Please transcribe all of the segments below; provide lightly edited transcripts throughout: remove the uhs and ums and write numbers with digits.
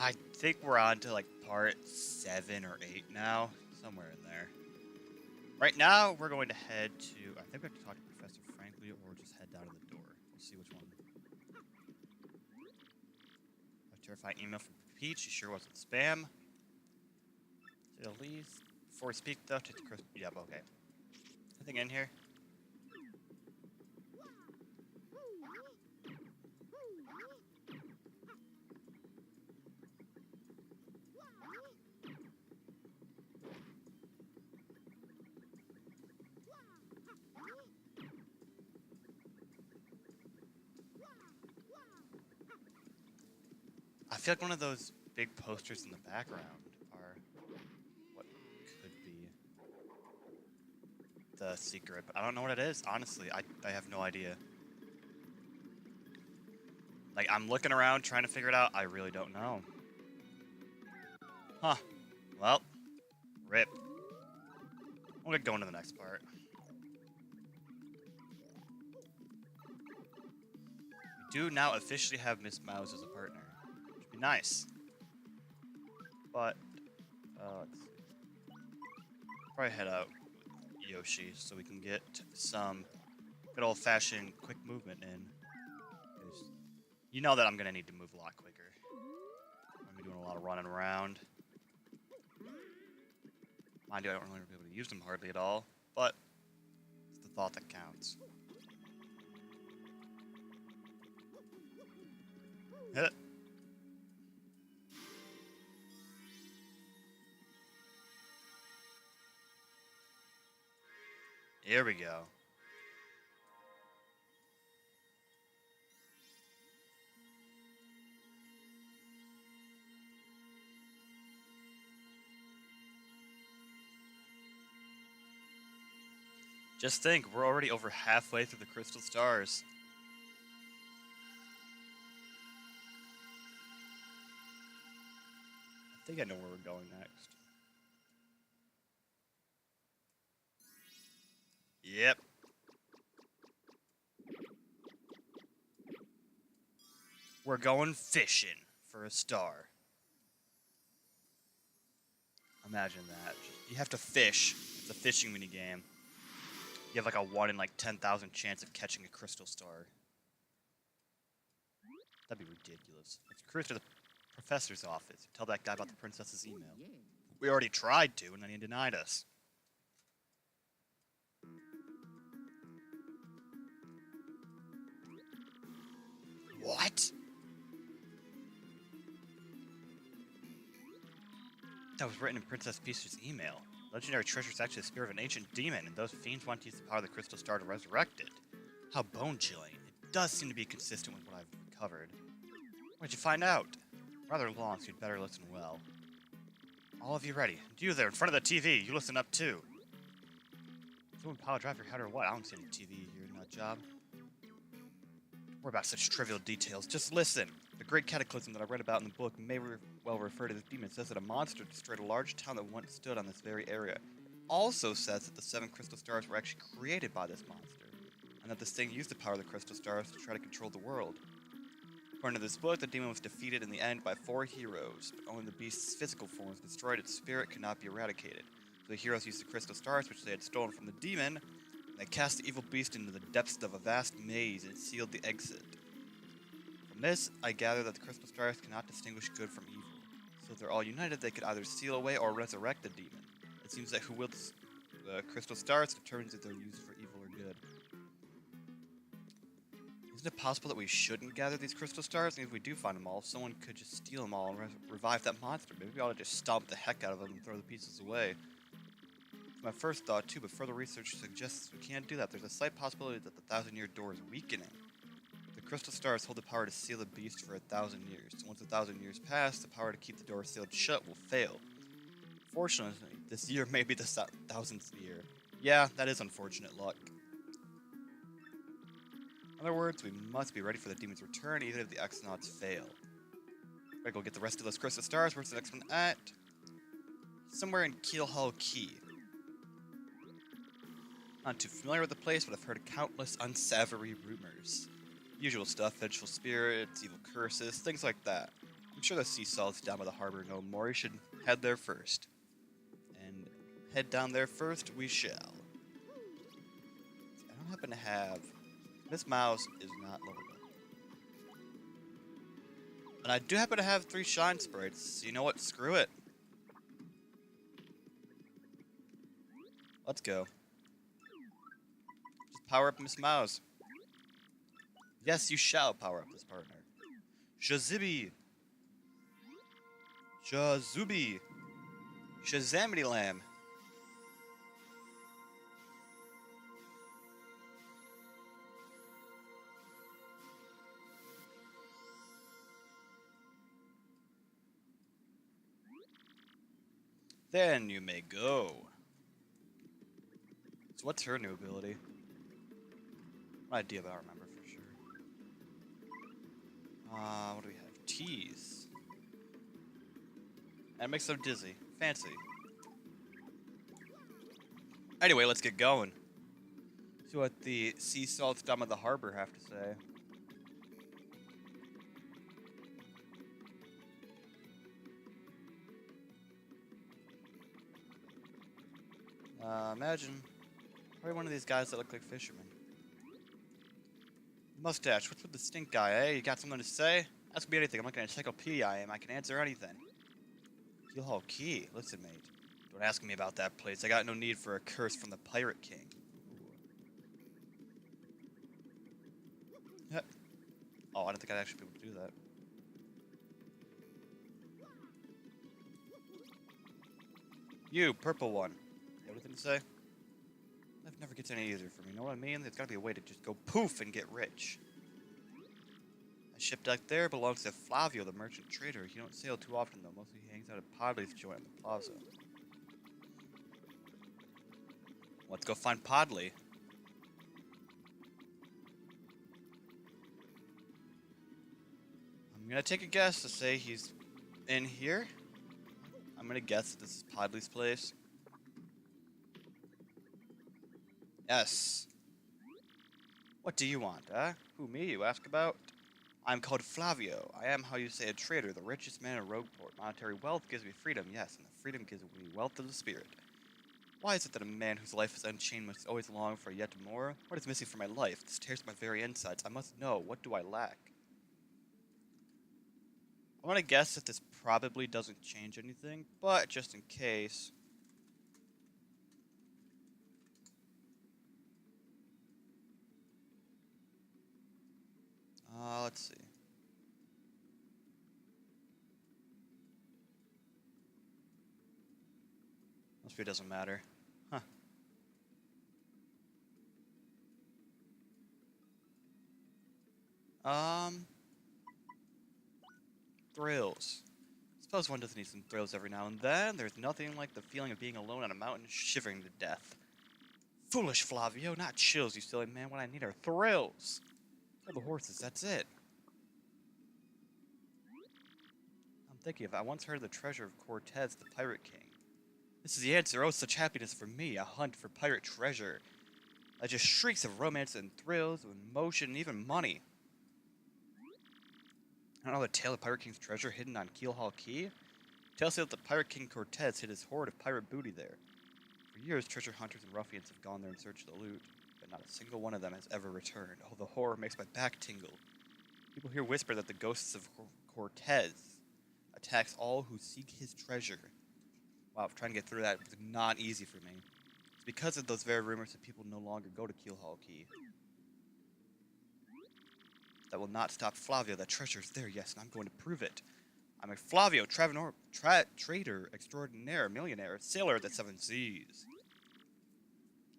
I think we're on to like part 7 or 8 now, somewhere in there. Right now, we're going to head to. I think we have to talk to Professor Frankly, or just head down to the door. We'll see which one. A terrifying email from Peach. You sure wasn't spam? Say the least. Before we speak, though, take the Chris. Yep, okay. Anything in here? I feel like one of those big posters in the background are what could be the secret, but I don't know what it is. Honestly, I have no idea. Like, I'm looking around trying to figure it out. I really don't know. Huh. Well, rip. I'm gonna go into the next part. We do now officially have Miss Mouse as a partner. Which would be nice. But, let's see. Probably head out with Yoshi so we can get some good old-fashioned quick movement in. 'Cause you know that I'm gonna need to move a lot quicker. I'm gonna be doing a lot of running around. Mind you, I don't really be able to use them hardly at all, but it's the thought that counts. Hit it. Here we go. Just think, we're already over halfway through the Crystal Stars. I think I know where we're going next. Yep. We're going fishing for a star. Imagine that. You have to fish. It's a fishing minigame. You have like a 1 in like 10,000 chance of catching a crystal star. That'd be ridiculous. Let's cruise to the professor's office. Tell that guy about the princess's email. We already tried to, and then he denied us. What? That was written in Princess Peach's email. Legendary treasure is actually the spirit of an ancient demon, and those fiends want to use the power of the crystal star to resurrect it. How bone-chilling. It does seem to be consistent with what I've covered. What did you find out? Rather long, so you'd better listen well. All of you ready? And you there in front of the TV, you listen up too. Someone power drive your head or what? I don't see any TV here in that job. Don't worry about such trivial details, just listen. The great cataclysm that I read about in the book may well refer to this demon. It says that a monster destroyed a large town that once stood on this very area. It also says that the 7 crystal stars were actually created by this monster, and that this thing used the power of the crystal stars to try to control the world. According to this book, the demon was defeated in the end by 4 heroes, but only the beast's physical form was destroyed. Its spirit could not be eradicated. So the heroes used the crystal stars, which they had stolen from the demon, and they cast the evil beast into the depths of a vast maze and sealed the exit. From this, I gather that the crystal stars cannot distinguish good from evil. So if they're all united, they could either seal away or resurrect the demon. It seems that who wields the crystal stars determines if they're used for evil or good. Isn't it possible that we shouldn't gather these crystal stars? And if we do find them all, someone could just steal them all and revive that monster. Maybe we ought to just stomp the heck out of them and throw the pieces away. It's my first thought too, but further research suggests we can't do that. There's a slight possibility that the 1,000-year door is weakening. The crystal stars hold the power to seal the beast for 1,000 years. Once 1,000 years pass, the power to keep the door sealed shut will fail. Fortunately, this year may be the 1,000th year. Yeah, that is unfortunate luck. In other words, we must be ready for the demon's return, even if the Exonauts fail. Gotta go get the rest of those crystal stars. Where's the next one at? Somewhere in Keelhull Key. Not too familiar with the place, but I've heard countless unsavory rumors. Usual stuff, vengeful spirits, evil curses, things like that. I'm sure the sea salt's down by the harbor no more. You should head there first. And head down there first we shall. I don't happen to have... This mouse is not leveled up. And I do happen to have 3 shine sprites. So you know what? Screw it. Let's go. Just power up Miss Mouse. Yes, you shall power up this partner. Shazibi. Shazubi. Shazamity Lamb. Then you may go. So what's her new ability? No idea, but I remember for sure. What do we have? Tease. That makes them dizzy. Fancy. Anyway, let's get going. See what the sea salts down at the harbor have to say. Imagine probably one of these guys that look like fishermen. Mustache, what's with the stink guy, eh? You got something to say? Ask me anything. I'm like an encyclopedia I am. I can answer anything. Keelhaul Key. Listen, mate. Don't ask me about that place. I got no need for a curse from the Pirate King. Yep. Oh, I don't think I'd actually be able to do that. You, purple one. You have anything to say? Life never gets any easier for me, you know what I mean? There's gotta be a way to just go poof and get rich. That ship deck there belongs to Flavio, the merchant trader. He don't sail too often, though. Mostly he hangs out at Podley's joint in the plaza. Let's go find Podley. I'm gonna take a guess to say he's in here. I'm gonna guess that this is Podley's place. Yes. What do you want, huh? Who, me, you ask about? I'm called Flavio. I am, how you say, a trader, the richest man in Rogueport. Monetary wealth gives me freedom, yes, and the freedom gives me wealth of the spirit. Why is it that a man whose life is unchained must always long for yet more? What is missing from my life? This tears my very insides. I must know. What do I lack? I want to guess that this probably doesn't change anything, but just in case... let's see. Must be it doesn't matter. Huh. Thrills. Suppose one does need some thrills every now and then. There's nothing like the feeling of being alone on a mountain shivering to death. Foolish Flavio, not chills, you silly man. What I need are thrills. Kill the horses, that's it. I'm thinking, if I once heard of the treasure of Cortez, the Pirate King. This is the answer. Oh, such happiness for me. A hunt for pirate treasure. That just shrieks of romance and thrills, of emotion, and even money. I don't know the tale of Pirate King's treasure hidden on Keelhaul Key? Tells you that the Pirate King Cortez hid his hoard of pirate booty there. For years, treasure hunters and ruffians have gone there in search of the loot, but not a single one of them has ever returned. Oh, the horror makes my back tingle. People here whisper that the ghosts of Cortez attacks all who seek his treasure. Wow, trying to get through that was not easy for me. It's because of those very rumors that people no longer go to Keelhaul Key. That will not stop Flavio. That treasure is there, yes, and I'm going to prove it. I'm a Flavio, trader, extraordinaire, millionaire, sailor of the seven seas.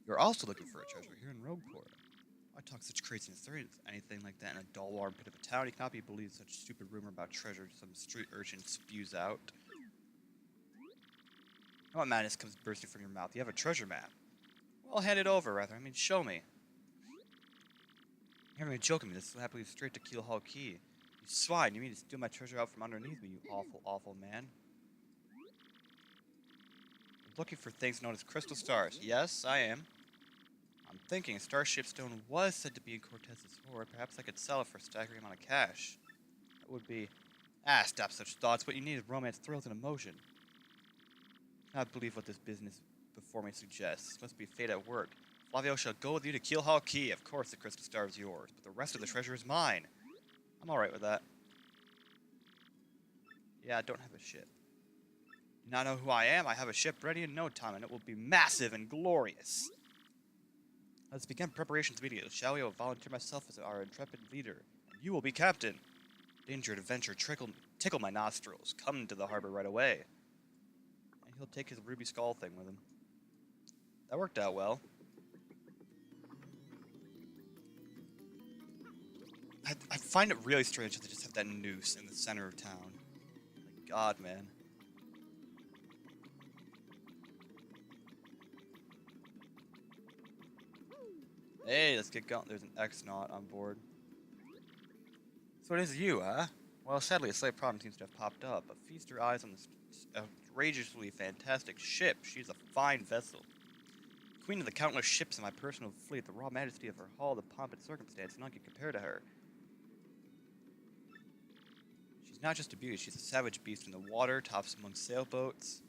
You're also looking for a treasure here in Rogueport. Why talk such craziness? There isn't anything like that in a dull armpit of a town. You cannot be believed such stupid rumor about treasure some street urchin spews out. What madness comes bursting from your mouth? You have a treasure map. Well, hand it over, rather. I mean, show me. You're even joking me. This will happen straight to Keelhaul Key. You swine. You mean to steal my treasure out from underneath me, you awful, awful man. I'm looking for things known as crystal stars. Yes, I am. I'm thinking Starship Stone was said to be in Cortez's hoard. Perhaps I could sell it for a staggering amount of cash. That would be Ah, stop such thoughts. What you need is romance, thrills, and emotion. I believe what this business before me suggests. Must be fate at work. Flavio shall go with you to Keelhaul Key. Of course the crystal star is yours, but the rest of the treasure is mine. I'm alright with that. Yeah, I don't have a ship. You not know who I am? I have a ship ready in no time, and it will be massive and glorious. Let's begin preparations immediately. Shall we? I will volunteer myself as our intrepid leader. And you will be captain. Danger and adventure tickle my nostrils. Come to the harbor right away. And he'll take his ruby skull thing with him. That worked out well. I find it really strange that they just have that noose in the center of town. My God, man. Hey, let's get going. There's an X-Naut on board. So it is you, huh? Well, sadly, a slight problem seems to have popped up, but feast your eyes on this outrageously fantastic ship. She's a fine vessel. Queen of the countless ships in my personal fleet, the raw majesty of her hull, the pomp and circumstance, none can compare to her. She's not just a beauty, she's a savage beast in the water, tops among sailboats.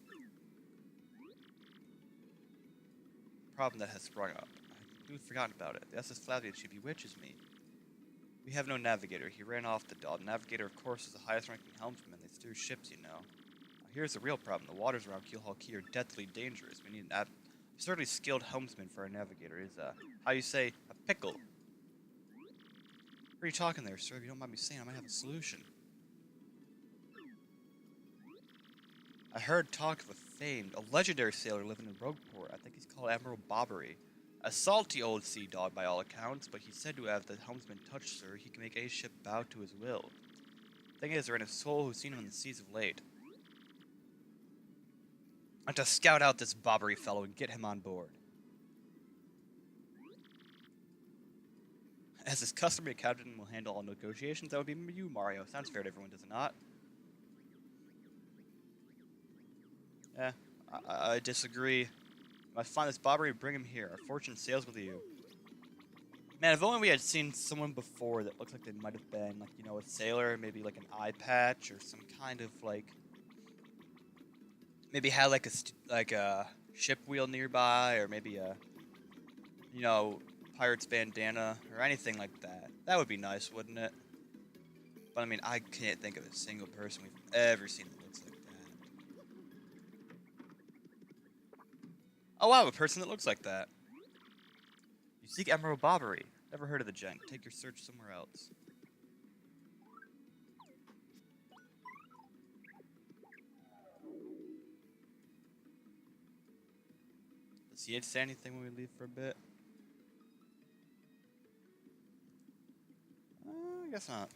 Problem that has sprung up. I've completely forgotten about it. The SS Flavia, she bewitches me. We have no navigator. He ran off the dog. Navigator, of course, is the highest-ranking helmsman. They steer ships, you know. Now, here's the real problem. The waters around Keelhaul Key are deathly dangerous. We need an absurdly skilled helmsman for our navigator. Is how you say, a pickle. What are you talking there, sir? If you don't mind me saying, I might have a solution. I heard talk of a legendary sailor living in Rogueport. I think he's called Admiral Bobbery. A salty old sea dog by all accounts, but he's said to have the helmsman touched, sir. He can make any ship bow to his will. Thing is, there ain't a soul who's seen him in the seas of late. I have to scout out this Bobbery fellow and get him on board. As his customary captain will handle all negotiations, that would be you, Mario. Sounds fair to everyone, does it not? Yeah, I disagree. You must find this Bobbery and bring him here. Our fortune sails with you. Man, if only we had seen someone before that looked like they might have been, like, you know, a sailor, maybe like an eye patch or some kind of, like, maybe had like a ship wheel nearby, or maybe a, you know, pirate's bandana or anything like that. That would be nice, wouldn't it? But I mean, I can't think of a single person we've ever seen that looks like that. Oh wow, a person that looks like that. You seek Emerald Bobbery. Never heard of the gent. Take your search somewhere else. Does he say anything when we leave for a bit? I guess not.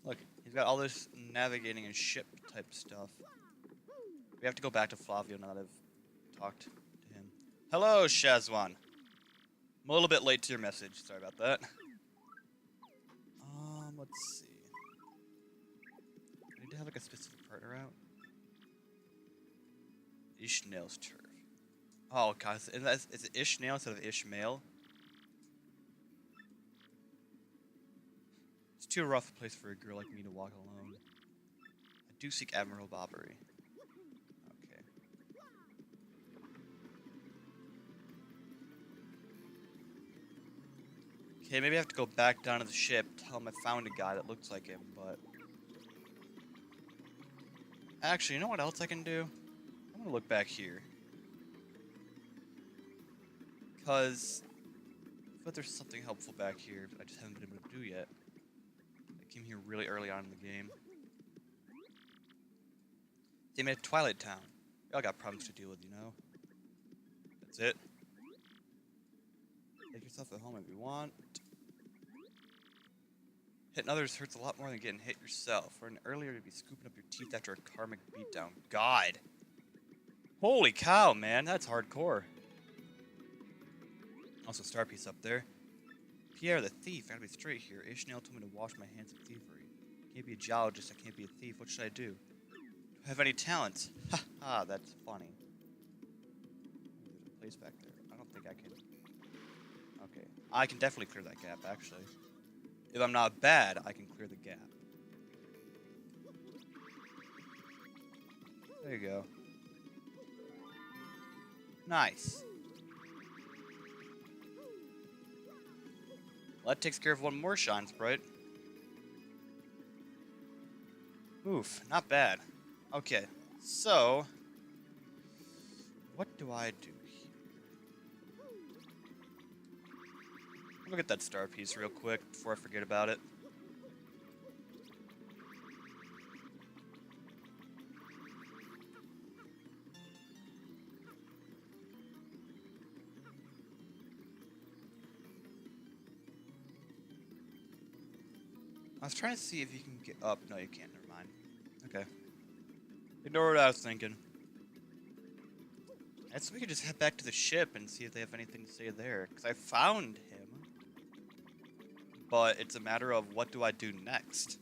Look, he's got all this navigating and ship type stuff. We have to go back to Flavio now that I've talked to him. Hello, Shazwan. I'm a little bit late to your message. Sorry about that. Let's see. I need to have like a specific partner out. Ishmael's turf. Oh god, is it Ishmael instead of Ishmael? It's too rough a place for a girl like me to walk alone. I do seek Admiral Bobbery. Okay. Okay, maybe I have to go back down to the ship, tell him I found a guy that looks like him, but... Actually, you know what else I can do? I'm gonna look back here. Because... I bet there's something helpful back here that I just haven't been able to do yet. I came here really early on in the game. They made Twilight Town. We all got problems to deal with, you know? That's it. Make yourself at home if you want. Hitting others hurts a lot more than getting hit yourself. Or earlier you'd be scooping up your teeth after a karmic beatdown. God! Holy cow, man, that's hardcore. Also, star piece up there. Pierre the thief, I gotta be straight here. Ishmael told me to wash my hands of thievery. Can't be a geologist, I can't be a thief. What should I do? Do I have any talents? Ha ha, that's funny. There's a place back there. I don't think I can. Okay. I can definitely clear that gap, actually. If I'm not bad, I can clear the gap. There you go. Nice. Well, that takes care of one more Shine Sprite. Oof, not bad. Okay, so... what do I do here? Look at that star piece real quick before I forget about it. I was trying to see if you can get up. No, you can't. Never mind. Okay. Ignore what I was thinking. I guess we could just head back to the ship and see if they have anything to say there. Because I found him. But it's a matter of what do I do next.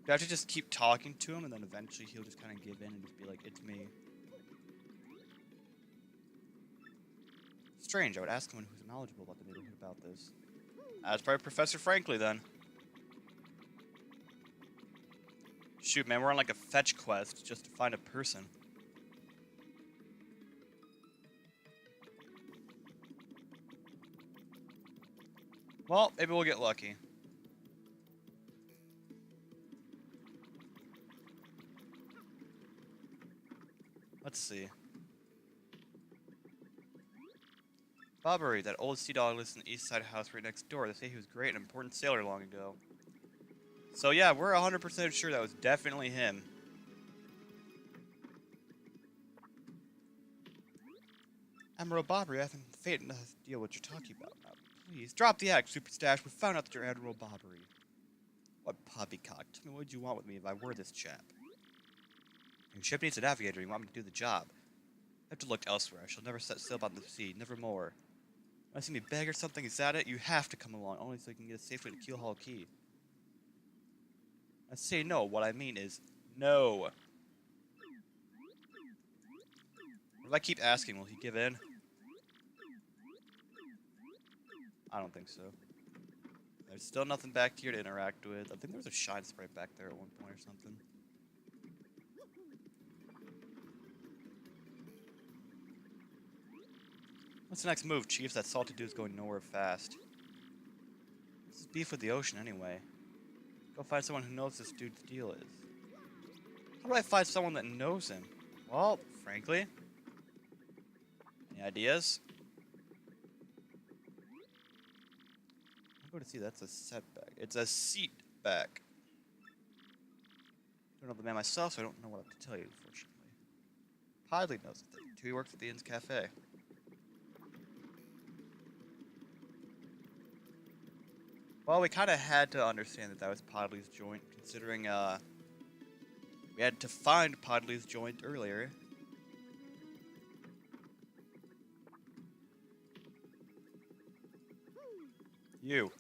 Do I have to just keep talking to him and then eventually he'll just kind of give in and just be like, it's me. Strange, I would ask someone who's knowledgeable about the neighborhood about this. That's probably Professor Frankly then. Shoot, man, we're on like a fetch quest just to find a person. Well, maybe we'll get lucky. Let's see. Bobbery, that old sea dog lives in the east side house right next door. They say he was great and important sailor long ago. So yeah, we're 100% sure that was definitely him. Admiral Bobbery, I haven't faith enough to deal what you're talking about now. Please, drop the act, Super Stash. We found out that you're Admiral Bobbery. What poppycock? Tell me what would you want with me if I were this chap? Your ship needs a navigator. You want me to do the job. I have to look elsewhere. I shall never set sail on the sea. Never more. When I see me beg or something is at it, you have to come along, only so you can get us safely to Keelhaul Key. I say no. What I mean is no. If I keep asking, will he give in? I don't think so. There's still nothing back here to interact with. I think there was a Shine Sprite back there at one point or something. What's the next move, Chief? That salty dude's going nowhere fast. This is beef with the ocean anyway. Go find someone who knows this dude's deal is. How do I find someone that knows him? Well, frankly. Any ideas? I'm going to see that's a setback. It's a seat back. I don't know the man myself, so I don't know what to tell you, unfortunately. Podley knows the thing, too. He works at the Inn's Cafe. Well, we kind of had to understand that that was Podley's joint, considering, we had to find Podley's joint earlier. You.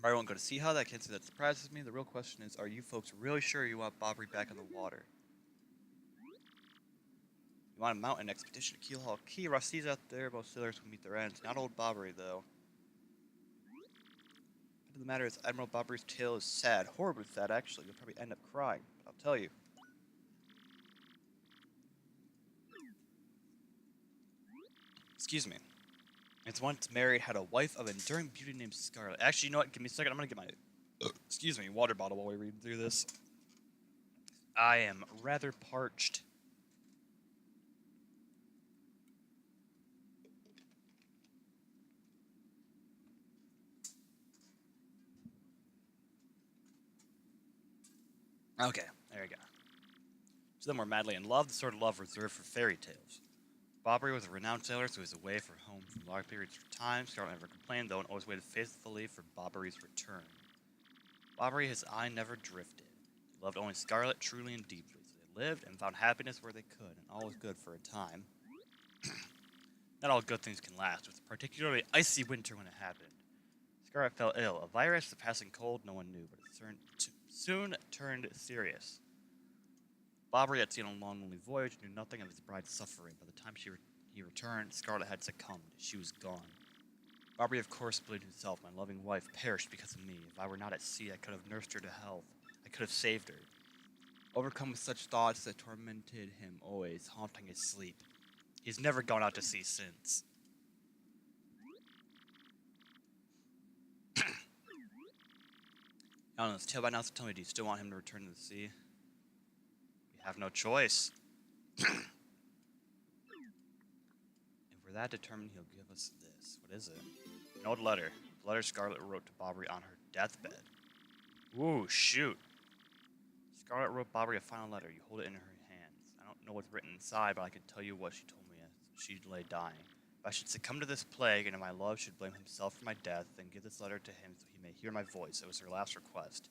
I won't go to see how that can't say that surprises me. The real question is, are you folks really sure you want Bobbery back in the water? You want to mount an expedition to Keelhaul Key. Rusty's out there, most sailors will meet their ends. Not old Bobbery, though. The matter is, Admiral Bobbery's tale is sad. Horribly sad, actually. You'll probably end up crying. But I'll tell you. Excuse me. It's once married, had a wife of enduring beauty named Scarlet. Actually, you know what? Give me a second. I'm gonna get my excuse me, water bottle while we read through this. I am rather parched. Okay, there we go. So then we're madly in love, the sort of love reserved for fairy tales. Bobbery was a renowned sailor, so he was away from home for long periods of time. Scarlet never complained, though, and always waited faithfully for Bobbery's return. Bobbery, his eye never drifted. He loved only Scarlet truly and deeply, so they lived and found happiness where they could, and all was good for a time. Not all good things can last. It was a particularly icy winter when it happened. Scarlet fell ill. A virus, a passing cold, no one knew, but it soon turned serious. Bobbery had seen a long, lonely voyage, knew nothing of his bride's suffering. By the time He returned. Scarlet had succumbed. She was gone. Barbary, of course, believed himself. My loving wife perished because of me. If I were not at sea, I could have nursed her to health. I could have saved her. Overcome with such thoughts that tormented him always, haunting his sleep. He's never gone out to sea since. I don't know, it's tale by now, so tell me, do you still want him to return to the sea? We have no choice. If we're that determined, he'll give us this. What is it? An old letter. The letter Scarlet wrote to Barbary on her deathbed. Ooh, shoot. Scarlet wrote Barbary a final letter. You hold it in her hands. I don't know what's written inside, but I can tell you what she told me as she lay dying. If I should succumb to this plague, and if my love should blame himself for my death, then give this letter to him so he may hear my voice. It was her last request.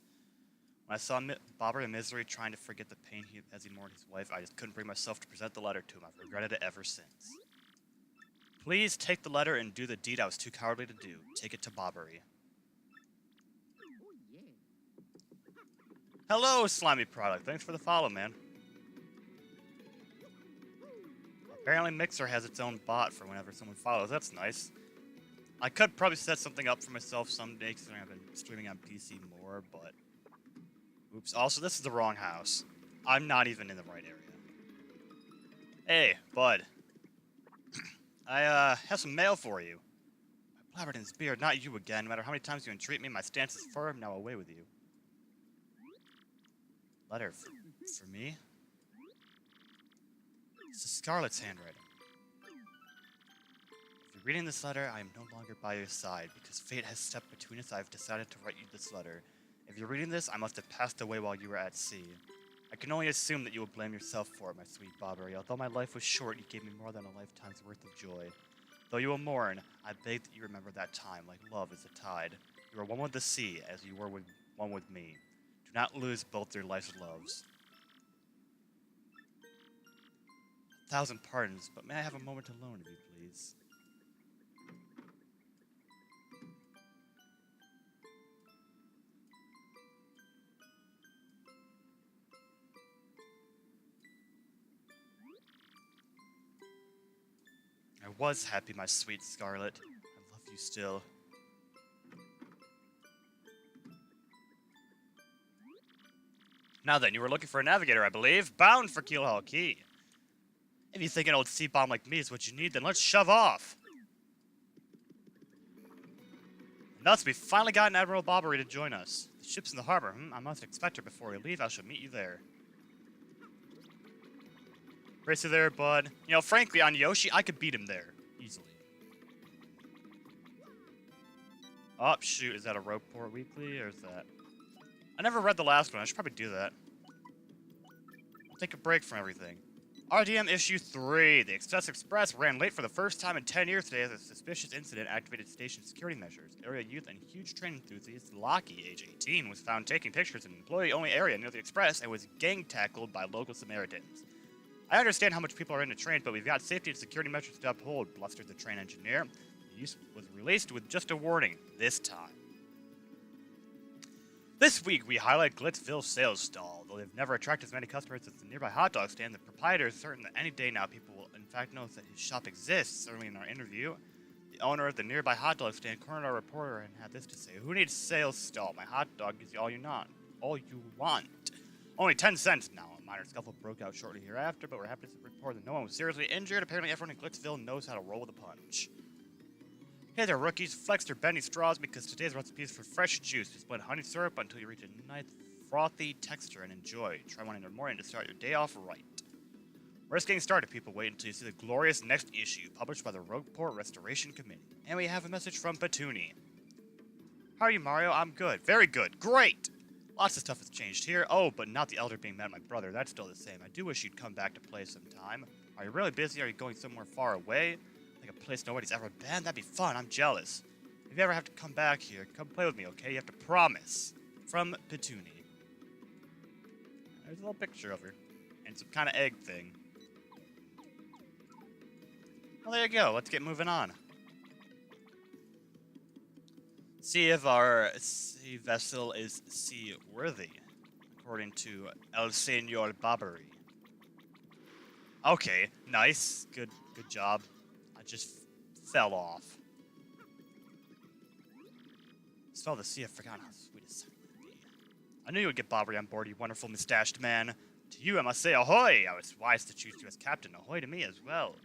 When I saw Barbary in misery trying to forget the pain as he mourned his wife, I just couldn't bring myself to present the letter to him. I've regretted it ever since. Please take the letter and do the deed I was too cowardly to do. Take it to Barbary. Hello, Slimy Product. Thanks for the follow, man. Apparently Mixer has its own bot for whenever someone follows. That's nice. I could probably set something up for myself someday because I've been streaming on PC more, but... Oops. Also, this is the wrong house. I'm not even in the right area. Hey, bud. I have some mail for you. I blabbered in his beard, not you again. No matter how many times you entreat me, my stance is firm. Now away with you. Letter for me? It's Scarlet's handwriting. If you're reading this letter, I am no longer by your side. Because fate has stepped between us, I have decided to write you this letter. If you're reading this, I must have passed away while you were at sea. I can only assume that you will blame yourself for it, my sweet Barbary. Although my life was short, you gave me more than a lifetime's worth of joy. Though you will mourn, I beg that you remember that time, like love is a tide. You are one with the sea, as you were one with me. Do not lose both your life's loves. 1,000 pardons, but may I have a moment alone, if you please? I was happy, my sweet Scarlet. I love you still. Now then, you were looking for a navigator, I believe. Bound for Keelhaul Key. If you think an old sea bomb like me is what you need, then let's shove off. And thus, we finally got Admiral Barbary to join us. The ship's in the harbor. I must expect her before we leave. I shall meet you there. Race you there, bud. You know, frankly, on Yoshi, I could beat him there. Easily. Oh, shoot. Is that a Rogueport Weekly, or is that... I never read the last one. I should probably do that. I'll take a break from everything. RDM Issue 3. The Express ran late for the first time in 10 years today as a suspicious incident activated station security measures. Area youth and huge train enthusiast Lockie, age 18, was found taking pictures in an employee-only area near the Express and was gang-tackled by local Samaritans. I understand how much people are into trains, but we've got safety and security measures to uphold, blustered the train engineer. The use was released with just a warning, this time. This week, we highlight Glitzville Sales Stall. Though they've never attracted as many customers as the nearby hot dog stand, the proprietor is certain that any day now people will in fact notice that his shop exists. Early in our interview, the owner of the nearby hot dog stand cornered our reporter and had this to say: "Who needs sales stall? My hot dog gives you all you want. Only 10 cents now." A minor scuffle broke out shortly hereafter, but we're happy to report that no one was seriously injured. Apparently everyone in Glitzville knows how to roll with a punch. Hey there, rookies. Flex their bendy straws because today's recipe is for fresh juice. Just blend honey syrup until you reach a nice frothy texture and enjoy. Try one in the morning to start your day off right. We're just getting started, people. Wait until you see the glorious next issue, published by the Rogueport Restoration Committee. And we have a message from Petuni. How are you, Mario? I'm good. Very good. Great! Lots of stuff has changed here. Oh, but not the elder being mad at my brother. That's still the same. I do wish you'd come back to play sometime. Are you really busy? Are you going somewhere far away? Like a place nobody's ever been? That'd be fun. I'm jealous. If you ever have to come back here, come play with me, okay? You have to promise. From Petuni. There's a little picture of her. And some kind of egg thing. Well, there you go. Let's get moving on. See if our sea vessel is seaworthy, according to El Señor Barbary. Okay, nice. Good job. it just fell off. Spell the sea, I forgot how sweet a sight it would be. I knew you would get Bobbery on board, you wonderful mustached man. To you I must say ahoy! I was wise to choose you as captain. Ahoy to me as well.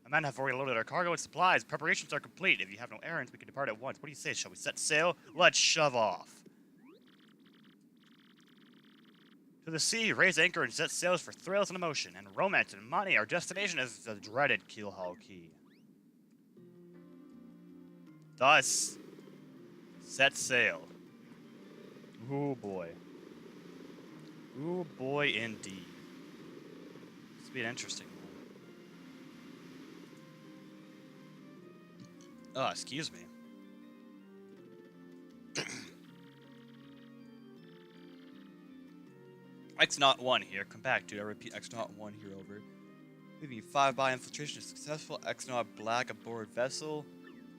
My men have already loaded our cargo with supplies. Preparations are complete. If you have no errands, we can depart at once. What do you say? Shall we set sail? Let's shove off. To the sea, raise anchor and set sails for thrills and emotion, and romance and money. Our destination is the dreaded Keelhaul Key. Thus, set sail. Ooh boy. Ooh boy indeed. This will be an interesting one. Oh, excuse me. X-Naught 1 here. Come back, dude. I repeat, X-Naught 1 here, over. Leaving 5 by infiltration is successful. X-Naught Black aboard vessel.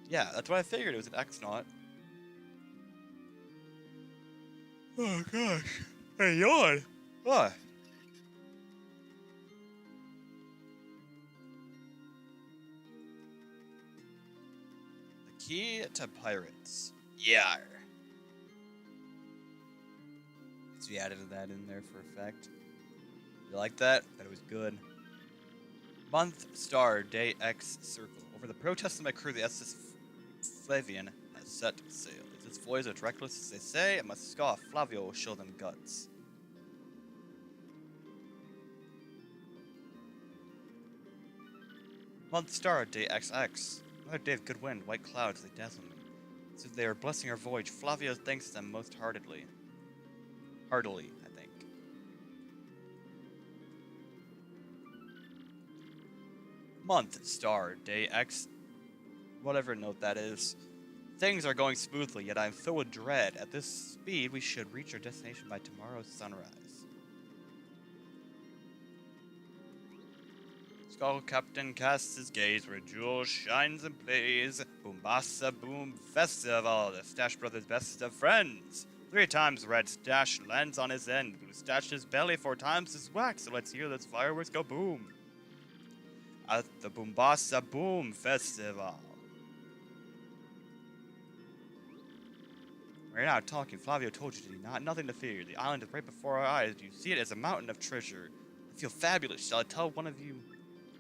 Yeah, that's what I figured. It was an X-Naught. Oh, gosh. Hey, yawn. What? The key to pirates. Yar. So we added that in there for effect. You like that? That it was good. Month, star, day, X, circle. Over the protests of my crew, the SS Flavian has set sail. Is its voyage as reckless as they say? I must scoff. Flavio will show them guts. Month, star, day, XX. Another day of good wind, white clouds, they dazzle me. So they are blessing our voyage. Flavio thanks them most heartily. Heartily, I think. Month, star, day, X, whatever note that is. Things are going smoothly, yet I am filled with dread. At this speed, we should reach our destination by tomorrow's sunrise. Skull Captain casts his gaze where jewel shines and plays. Boombasa Boom Festival, the Stash Brothers' best of friends. 3 times red stash lands on his end. Blue stash his belly 4 times his wax. So let's hear those fireworks go boom. At the Boombasa Boom Festival. We're now talking. Flavio told you, did he not? Nothing to fear. The island is right before our eyes. Do you see it as a mountain of treasure? I feel fabulous. Shall I tell one of you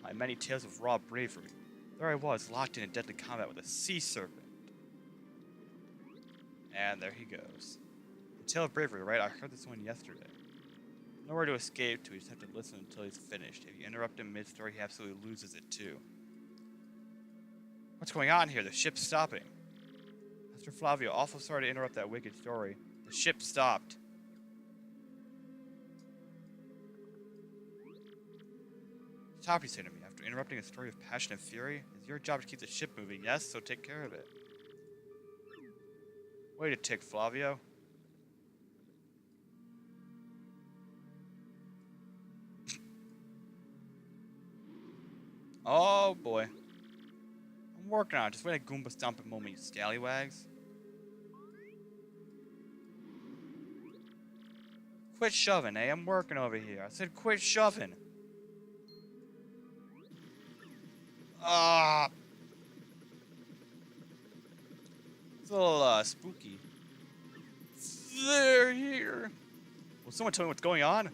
my many tales of raw bravery? There I was, locked in a deadly combat with a sea serpent. And there he goes. The tale of bravery, right? I heard this one yesterday. Nowhere to escape to. We just have to listen until he's finished. If you interrupt him mid-story, he absolutely loses it too. What's going on here? The ship's stopping. Mr. Flavio, awful sorry to interrupt that wicked story. The ship stopped. Stop, you say to me. After interrupting a story of passion and fury, it's your job to keep the ship moving, yes? So take care of it. Wait a tick, Flavio. Oh boy. I'm working on it. Just wait a Goomba stomping moment, you scallywags. Quit shoving, eh? I'm working over here. I said quit shoving. Ah. It's a little spooky. They're here. Will someone tell me what's going on?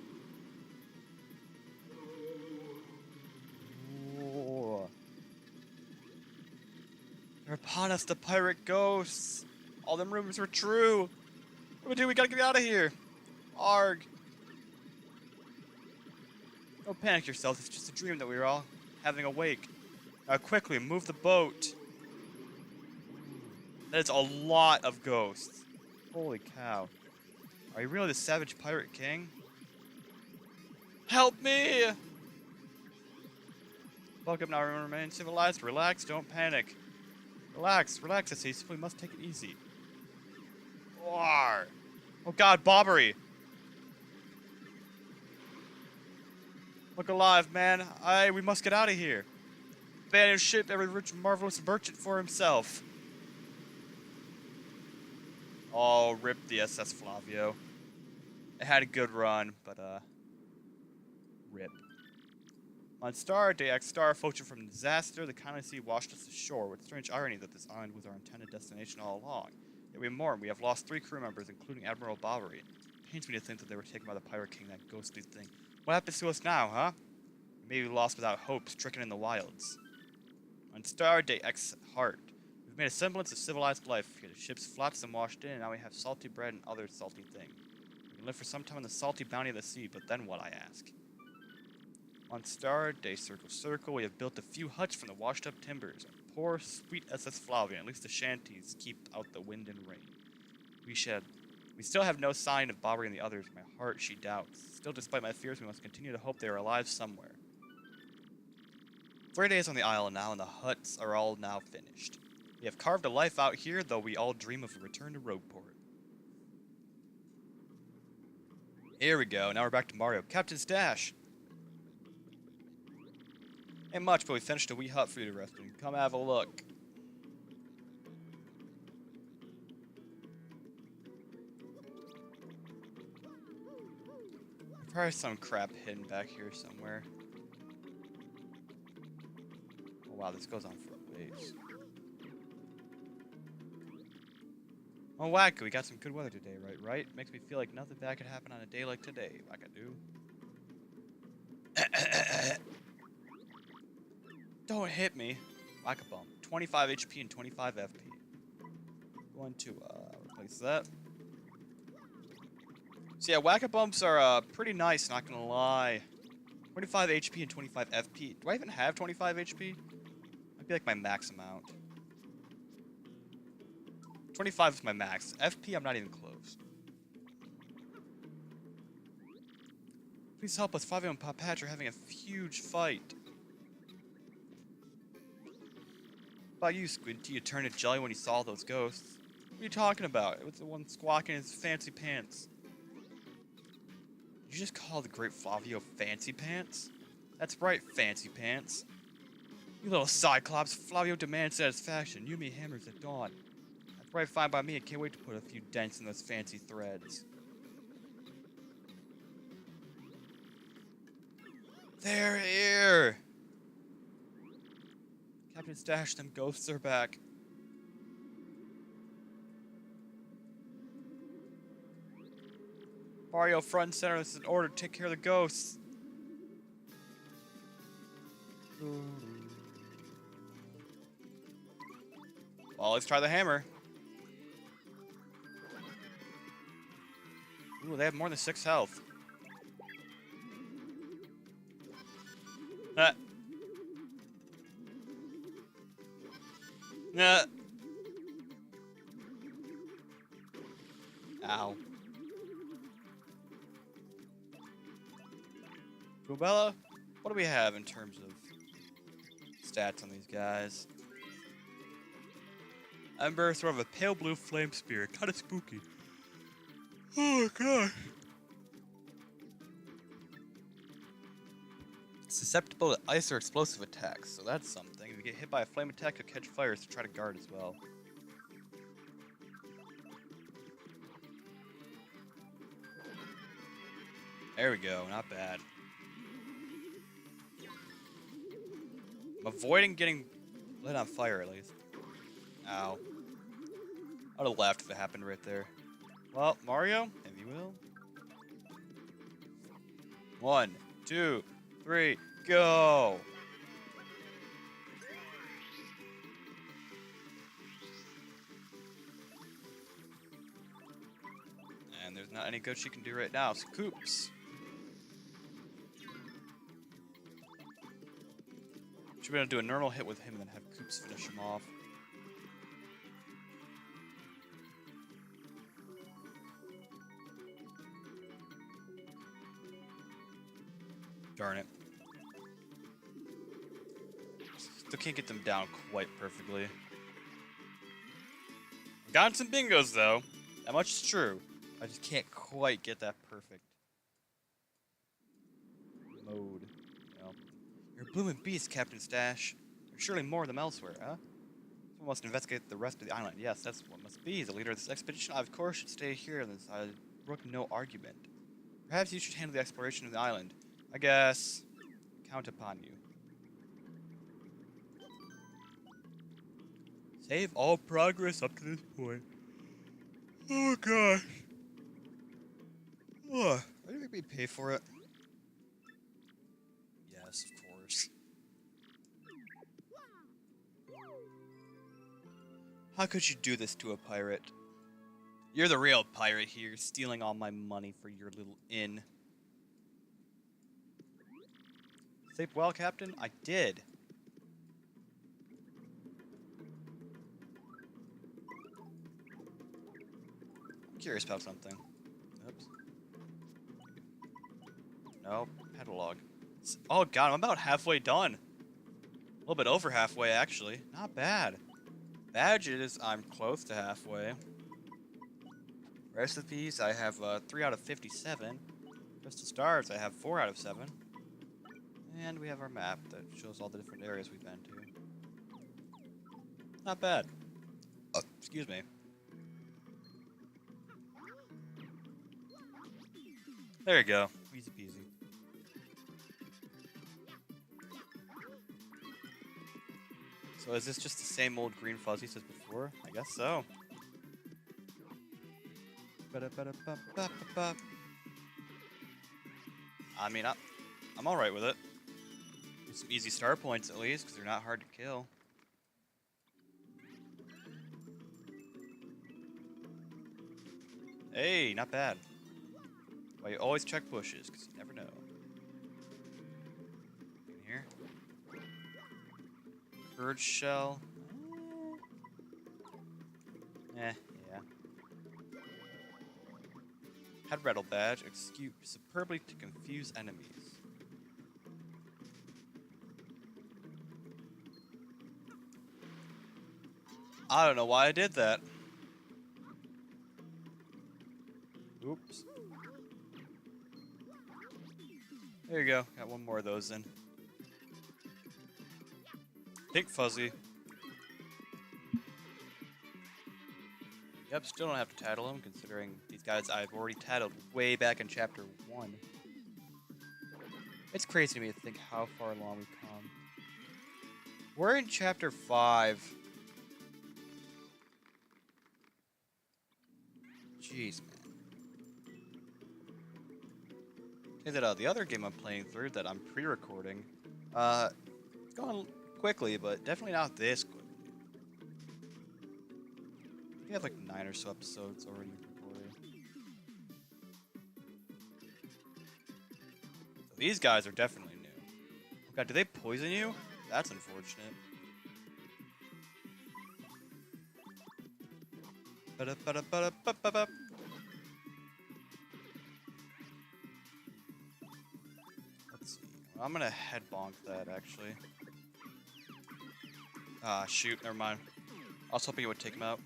Whoa. They're upon us, the pirate ghosts. All them rumors were true. What do we do? We gotta get out of here. Arg. Don't panic yourselves. It's just a dream that we were all having awake. Now quickly, move the boat. That is a lot of ghosts. Holy cow. Are you really the savage pirate king? Help me! Buck up now, remain civilized. Relax, don't panic. Relax, relax, I say. You simply must take it easy. Roar. Oh god, Bobbery! Look alive, man. We must get out of here. Abandon ship, every rich, marvelous merchant for himself. Oh, rip the SS Flavio. It had a good run, but, rip. On Star Day X Star, fortune from disaster, the kindly sea washed us ashore, with strange irony that this island was our intended destination all along. Yet we mourn, we have lost 3 crew members, including Admiral Bovary. It pains me to think that they were taken by the Pirate King, that ghostly thing. What happens to us now, huh? We may be lost without hope, stricken in the wilds. On Star Day X Heart, we've made a semblance of civilized life here. The ship's flotsam and washed in, and now we have salty bread and other salty things. We can live for some time on the salty bounty of the sea, but then what, I ask? On Star Day Circle Circle, we have built a few huts from the washed-up timbers. Our poor, sweet SS Flavian, at least the shanties, keep out the wind and rain. We still have no sign of Bobbery and the others. My heart, she doubts. Still, despite my fears, we must continue to hope they are alive somewhere. 3 days on the island now, and the huts are all now finished. We have carved a life out here, though we all dream of a return to Rogueport. Here we go. Now we're back to Mario. Captain's Dash! Ain't much, but we finished a wee hut for you to rest in. Come have a look. Probably some crap hidden back here somewhere. Oh wow, this goes on for a ways. Oh wacko, we got some good weather today, right? Makes me feel like nothing bad could happen on a day like today, wackadoo. Don't hit me. Whack-a-bump. 25 HP and 25 FP. Going to replace that. So yeah, whack-a-bumps are pretty nice, not gonna lie. 25 HP and 25 FP. Do I even have 25 HP? Might be like my max amount. 25 is my max. FP, I'm not even close. Please help us. Flavio and Papatch are having a huge fight. About you, Squinty, you turned to jelly when you saw those ghosts. What are you talking about? It was the one squawking in his fancy pants. Did you just call the great Flavio Fancy Pants? That's right, Fancy Pants. You little Cyclops, Flavio demands satisfaction. You and me hammers at dawn. That's right, fine by me. I can't wait to put a few dents in those fancy threads. They're here! Captain Stash, them ghosts are back. Mario front and center, this is an order to take care of the ghosts. Well, let's try the hammer. Ooh, they have more than 6 health. Ow. Rubella, what do we have in terms of stats on these guys? Ember, throw of a pale blue flame spear. Kinda spooky. Oh god. Susceptible to ice or explosive attacks, so that's something. If you get hit by a flame attack, you'll catch fire, so try to guard as well. There we go, not bad. I'm avoiding getting lit on fire at least. Ow. I would have laughed if it happened right there. Well, Mario, if you will. 1, 2, 3, go! And there's not any good she can do right now, so Koops. Should be able to do a normal hit with him and then have Koops finish him off. Darn it. Still can't get them down quite perfectly. I've gotten some bingos though. That much is true. I just can't quite get that perfect mode. You know. You're a blooming beast, Captain Stash. There's surely more of them elsewhere, huh? Someone must investigate the rest of the island. Yes, that's what must be. The leader of this expedition, I of course should stay here on this island. Brook no argument. Perhaps you should handle the exploration of the island. I guess. count upon you. Save all progress up to this point. Oh gosh. Are you making me pay for it? Yes, of course. How could you do this to a pirate? You're the real pirate here, stealing all my money for your little inn. Sleep well, Captain? I did. I'm curious about something. Oops. No, petalog. Oh god, I'm about halfway done. A little bit over halfway, actually. Not bad. Badges, I'm close to halfway. Recipes, I have 3 out of 57. Crystal stars, I have 4 out of 7. And we have our map that shows all the different areas we've been to. Not bad. Excuse me. There you go. Easy peasy. So is this just the same old green fuzzies as before? I guess so. I mean, I'm alright with it. Get some easy star points at least, because they're not hard to kill. Hey, not bad. Well, you always check bushes, because you never know. In here. Bird shell. Yeah. Head rattle badge, execute superbly to confuse enemies. I don't know why I did that. Oops. There you go. Got one more of those in. Pink fuzzy. Yep, still don't have to tattle them, considering these guys I've already tattled way back in chapter 1. It's crazy to me to think how far along we've come. We're in chapter 5. Jeez, man. Say that the other game I'm playing through that I'm pre-recording, it's going quickly, but definitely not this quickly. We have like 9 or so episodes already recorded. So these guys are definitely new. Oh god, do they poison you? That's unfortunate. Let's see. I'm gonna head bonk that actually. Ah, shoot, never mind. I was hoping it would take him out.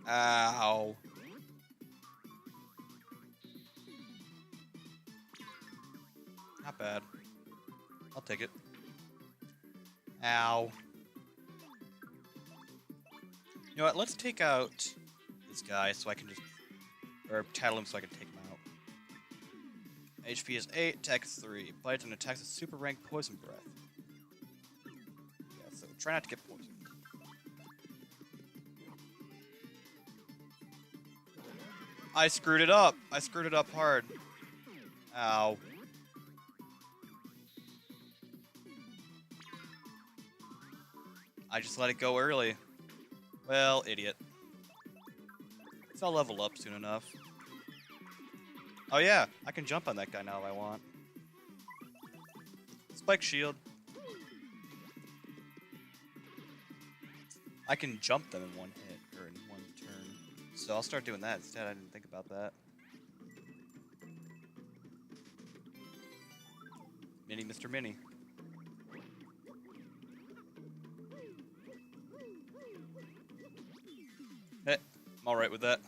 Ow. Not bad. I'll take it. Ow. You know what, let's take out this guy so I can just... Or tattle him so I can take him out. HP is 8, attack is 3. Bites and attacks a super rank poison breath. Yeah, so try not to get poisoned. I screwed it up. I screwed it up hard. Ow. I just let it go early. Well, idiot. I'll level up soon enough. Oh yeah, I can jump on that guy now if I want. Spike shield. I can jump them in one hit, or in one turn. So I'll start doing that instead. I didn't think about that. Mini Mr. Mini. Hey, I'm alright with that.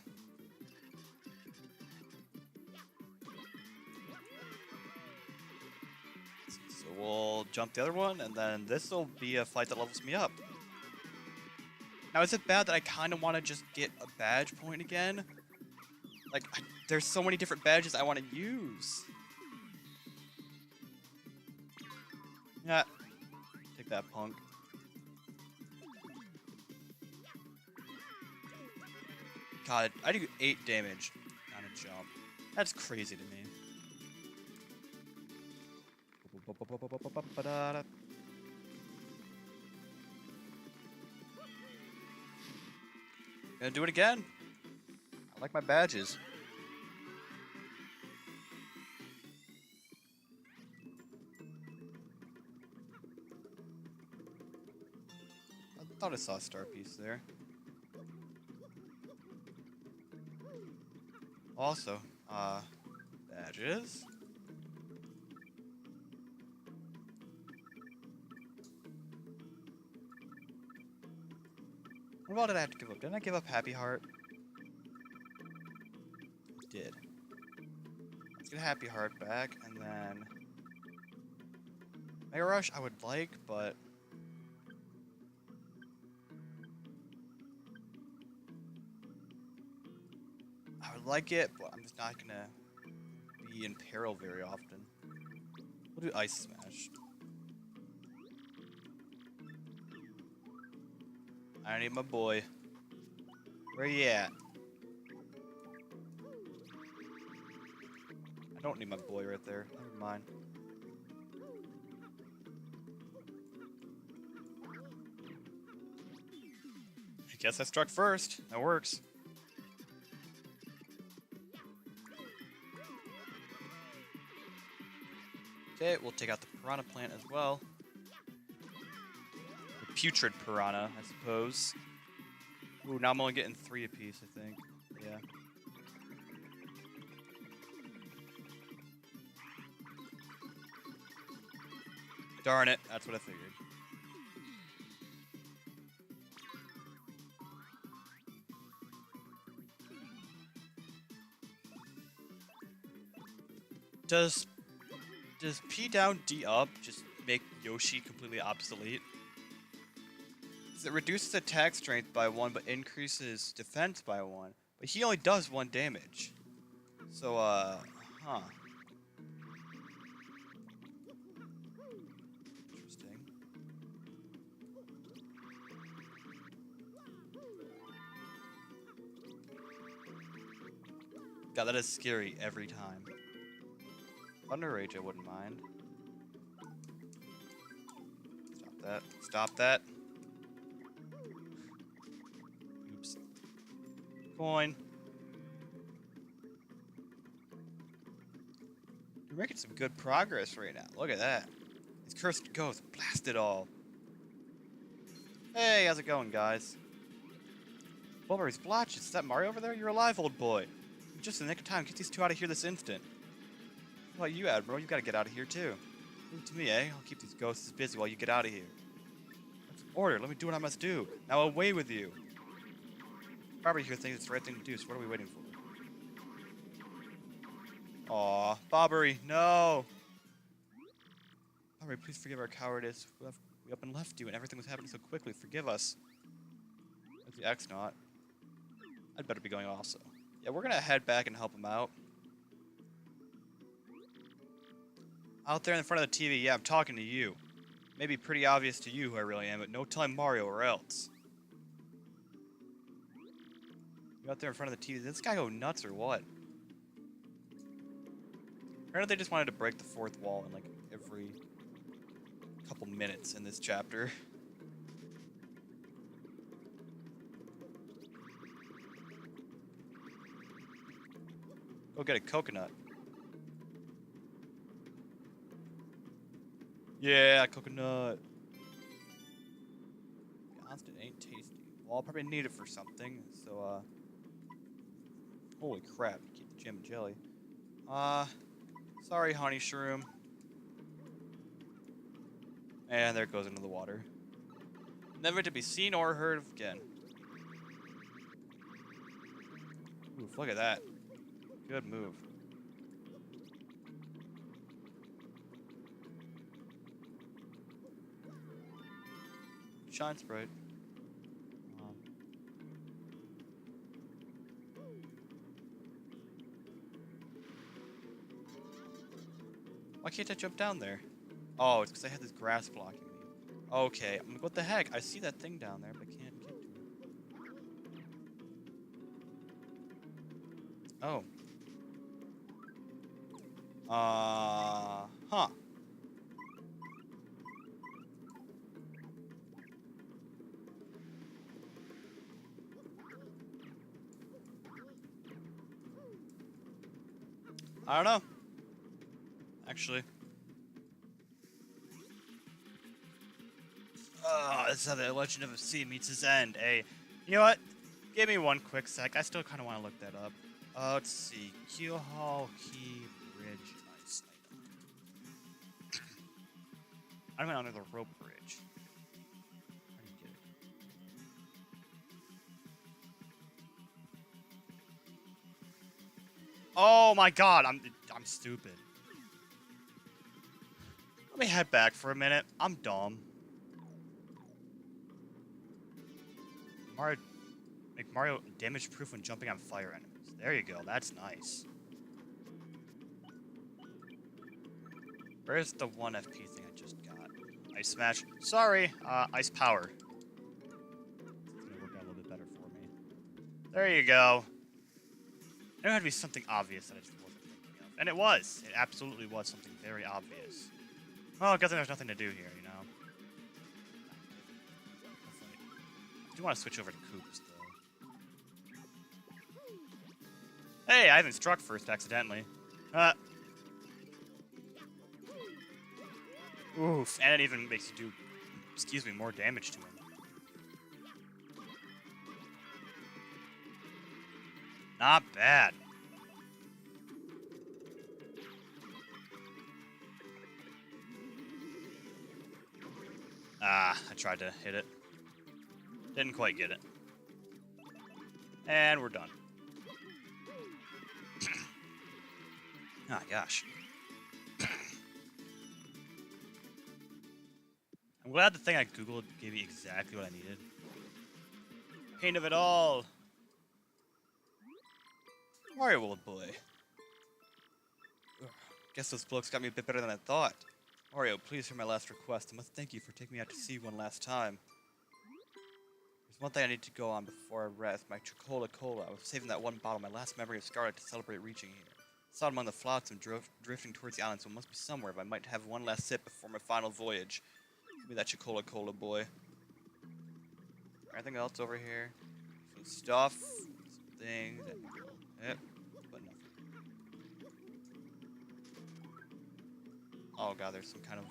So we'll jump the other one, and then this will be a fight that levels me up. Now, is it bad that I kind of want to just get a badge point again? Like, there's so many different badges I want to use. Yeah. Take that, punk. God, I do 8 damage on a jump. That's crazy to me. Gonna do it again. I like my badges. I thought I saw a star piece there. Also, badges. What all did I have to give up? Didn't I give up Happy Heart? I did. Let's get Happy Heart back, and then... Mega Rush I would like, but... I would like it, but I'm just not gonna be in peril very often. We'll do Ice Smash. I need my boy. Where you at? I don't need my boy right there. Never mind. I guess I struck first. That works. Okay, we'll take out the Piranha Plant as well. The Putrid Piranha, I suppose. Ooh, now I'm only getting 3 apiece, I think. Yeah. Darn it, that's what I figured. Does P down, D up just make Yoshi completely obsolete? It reduces attack strength by 1 but increases defense by 1. But he only does 1 damage. So, huh. Interesting. God, that is scary every time. Thunder Rage, I wouldn't mind. Stop that. Stop that. Oops. Coin. We're making some good progress right now. Look at that. These cursed ghosts. Blast it all. Hey, how's it going, guys? Bulberry Splotches. Is that Mario over there? You're alive, old boy. You're just in the nick of time. Get these 2 out of here this instant. What about you, Admiral? You gotta get out of here, too. Leave it to me, eh? I'll keep these ghosts busy while you get out of here. That's an order. Let me do what I must do. Now away with you. Bobbery here thinks it's the right thing to do, so what are we waiting for? Aw, Bobbery, no! Bobbery, please forgive our cowardice. We up and left you, and everything was happening so quickly. Forgive us. That's the X-Naut. I'd better be going also. Yeah, we're gonna head back and help him out. Out there in front of the TV, yeah, I'm talking to you. Maybe pretty obvious to you who I really am, but no telling Mario or else. You out there in front of the TV, did this guy go nuts or what? Apparently they just wanted to break the 4th wall in like every couple minutes in this chapter. Go get a coconut. Yeah, coconut. Constant ain't tasty. Well, I'll probably need it for something, so, holy crap, keep the gem and jelly. Sorry, honey shroom. And there it goes into the water. Never to be seen or heard of again. Oof, look at that. Good move. Shine Sprite. Why can't I jump down there? Oh, it's because I had this grass blocking me. Okay, what the heck? I see that thing down there, but I can't get to it. Oh. Huh. I don't know. Actually. This is how the Legend of a Sea meets its end. Hey, you know what? Give me one quick sec. I still kind of want to look that up. Let's see. Keelhaul Key Bridge Ice item. I'm going under the rope bridge. How do you get it? Oh my god, I'm stupid. Let me head back for a minute. I'm dumb. Make Mario damage proof when jumping on fire enemies. There you go, that's nice. Where's the 1 FP thing I just got? Ice Smash. Sorry, Ice Power. It's gonna work out a little bit better for me. There you go. There had to be something obvious that I just wasn't thinking of. And it was. It absolutely was something very obvious. Well, I guess there's nothing to do here, you know? I do want to switch over to Koops, though. Hey, I haven't struck first accidentally. Oof, and it even makes you do, excuse me, more damage to him. Not bad. Ah, I tried to hit it. Didn't quite get it. And we're done. Ah, gosh. I'm glad the thing I googled gave me exactly what I needed. Pain of it all. Mario World Boy. Ugh, guess those blokes got me a bit better than I thought. Mario, please hear my last request. I must thank you for taking me out to sea one last time. There's one thing I need to go on before I rest. My Chocola Cola. I was saving that one bottle, my last memory of Scarlet, to celebrate reaching here. I saw it among the flotsam drifting towards the island, so it must be somewhere if I might have one last sip before my final voyage. Give me that Chocola Cola, boy. Anything else over here? Some stuff, some things. Yep, but nothing. Oh god, there's some kind of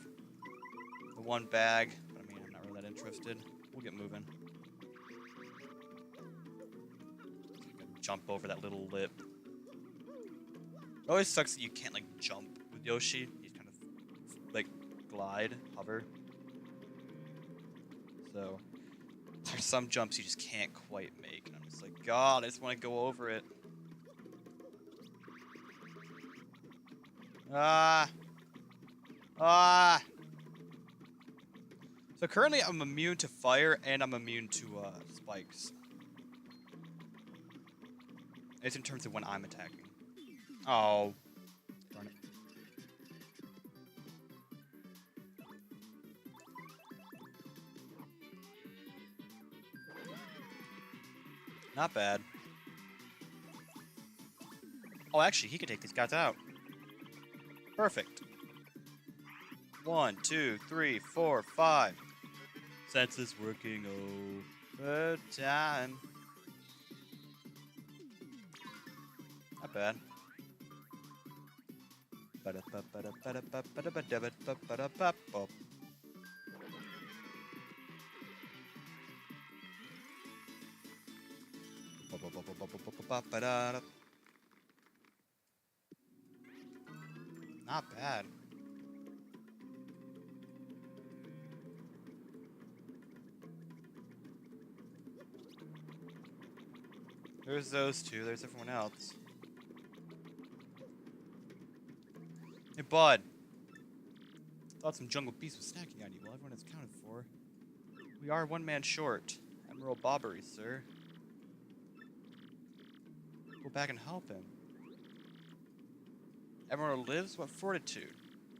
the one bag, but I mean, I'm not really that interested. We'll get moving. Jump over that little lip. It always sucks that you can't like jump with Yoshi. You kind of like glide, hover. So there's some jumps you just can't quite make, and I'm just like, God, I just want to go over it. So currently I'm immune to fire and I'm immune to spikes. It's in terms of when I'm attacking. Oh, darn it. Not bad. Oh, actually, he could take these guys out. Perfect. 1, 2, 3, 4, 5. Senses working overtime. Not bad. Not bad. There's those two. There's everyone else. Hey, bud. Thought some jungle beast was snacking on you. Well, everyone is counted for. We are one man short. Admiral Bobbery, sir. Go back and help him. Admiral lives? What fortitude?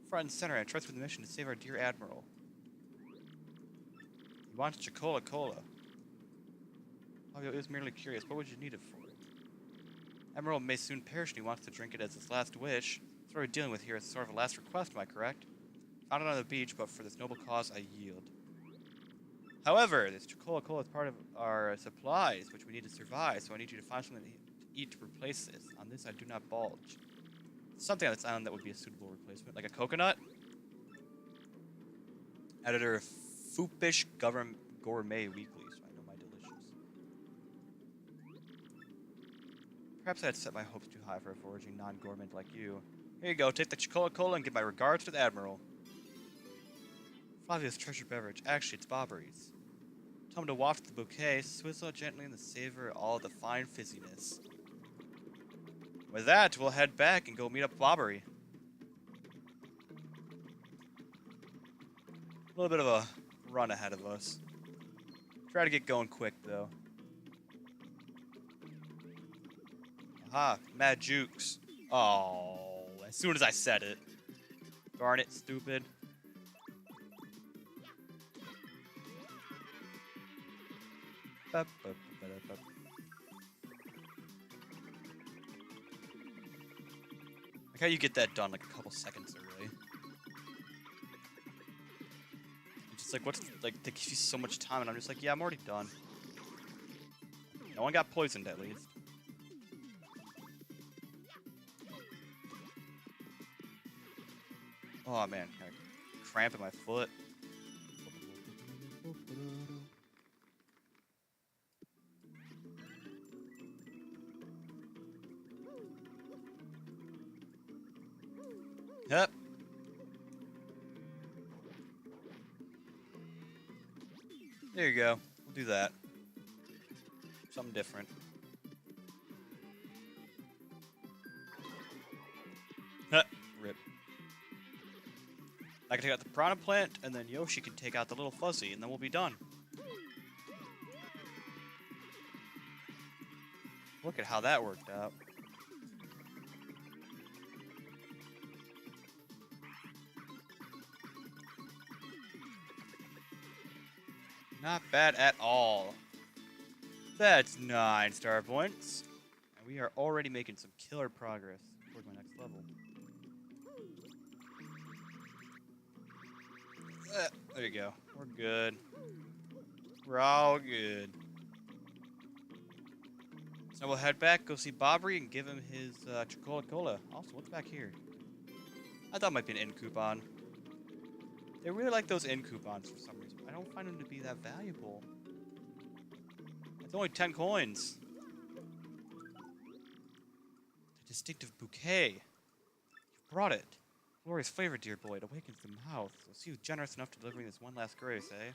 Front and center, I trust with the mission to save our dear Admiral. He wants Chocola Cola. Fabio is merely curious. What would you need it for? Admiral may soon perish and he wants to drink it as his last wish. That's what we're dealing with here. It's sort of a last request, am I correct? Found it on the beach, but for this noble cause, I yield. However, this Chocola Cola is part of our supplies, which we need to survive, so I need you to find something to eat to replace this. On this, I do not bulge. Something on this island that would be a suitable replacement, like a coconut. Editor of Foopish Gourmet Weekly, so I know my delicious. Perhaps I had set my hopes too high for a foraging non-gourmand like you. Here you go, take the Chocola Cola and give my regards to the Admiral. Flavio's treasured beverage. Actually, it's Bobbery's. Tell him to waft the bouquet, swizzle it gently in the savor of all the fine fizziness. With that, we'll head back and go meet up Bobbery. A little bit of a run ahead of us. Try to get going quick, though. Aha, Mad Jukes. Oh, as soon as I said it. Darn it, stupid. Like how you get that done like a couple seconds early. It's just like, what's, like, that gives you so much time, and I'm just like, yeah, I'm already done. No one got poisoned, at least. Oh, man, got a cramp in my foot. Yep. There you go. We'll do that. Something different. Rip. I can take out the piranha plant, and then Yoshi can take out the little fuzzy, and then we'll be done. Look at how that worked out. Not bad at all. That's 9 star points. And we are already making some killer progress toward my next level. There you go. We're good. We're all good. So we'll head back, go see Bobbery, and give him his Chocola Cola. Also, what's back here? I thought it might be an end coupon. They really like those end coupons for some reason. I don't find them to be that valuable. It's only 10 coins. The distinctive bouquet. You brought it. Glorious flavor, dear boy. It awakens the mouth. So see who's generous enough to deliver me this one last grace, eh?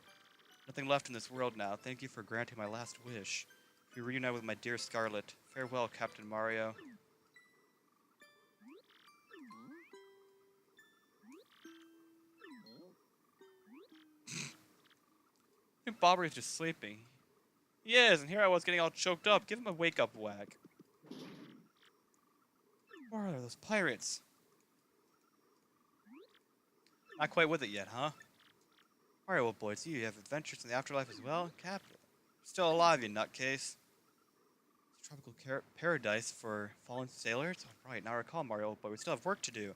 Nothing left in this world now. Thank you for granting my last wish. Be reunited with my dear Scarlet. Farewell, Captain Mario. I think Bobbery's just sleeping. He is, and here I was getting all choked up. Give him a wake-up whack. Where are those pirates? Not quite with it yet, huh? Alright, well, boys, you have adventures in the afterlife as well? Captain. Still alive, you nutcase. Tropical paradise for fallen sailors? Alright, now recall, Mario, but we still have work to do.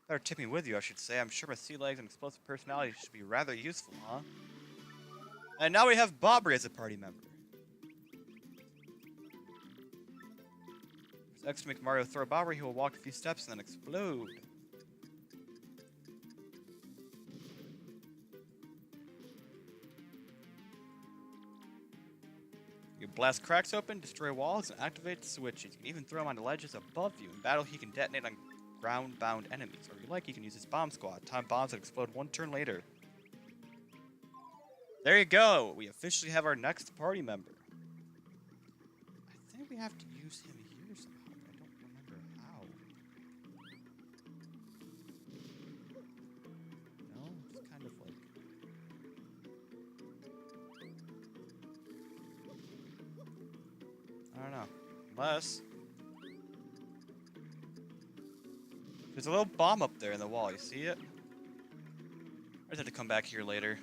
Better tip me with you, I should say. I'm sure my sea legs and explosive personality should be rather useful, huh? And now we have Bobbery as a party member. Press X to make Mario throw Bobbery. He will walk a few steps and then explode. You can blast cracks open, destroy walls, and activate switches. You can even throw him on the ledges above you. In battle, he can detonate on ground-bound enemies. Or if you like, you can use his bomb squad. Time bombs that explode 1 turn later. There you go. We officially have our next party member. I think we have to use him here somehow, but I don't remember how. No, just kind of like... I don't know. Unless... There's a little bomb up there in the wall. You see it? just have to come back here later.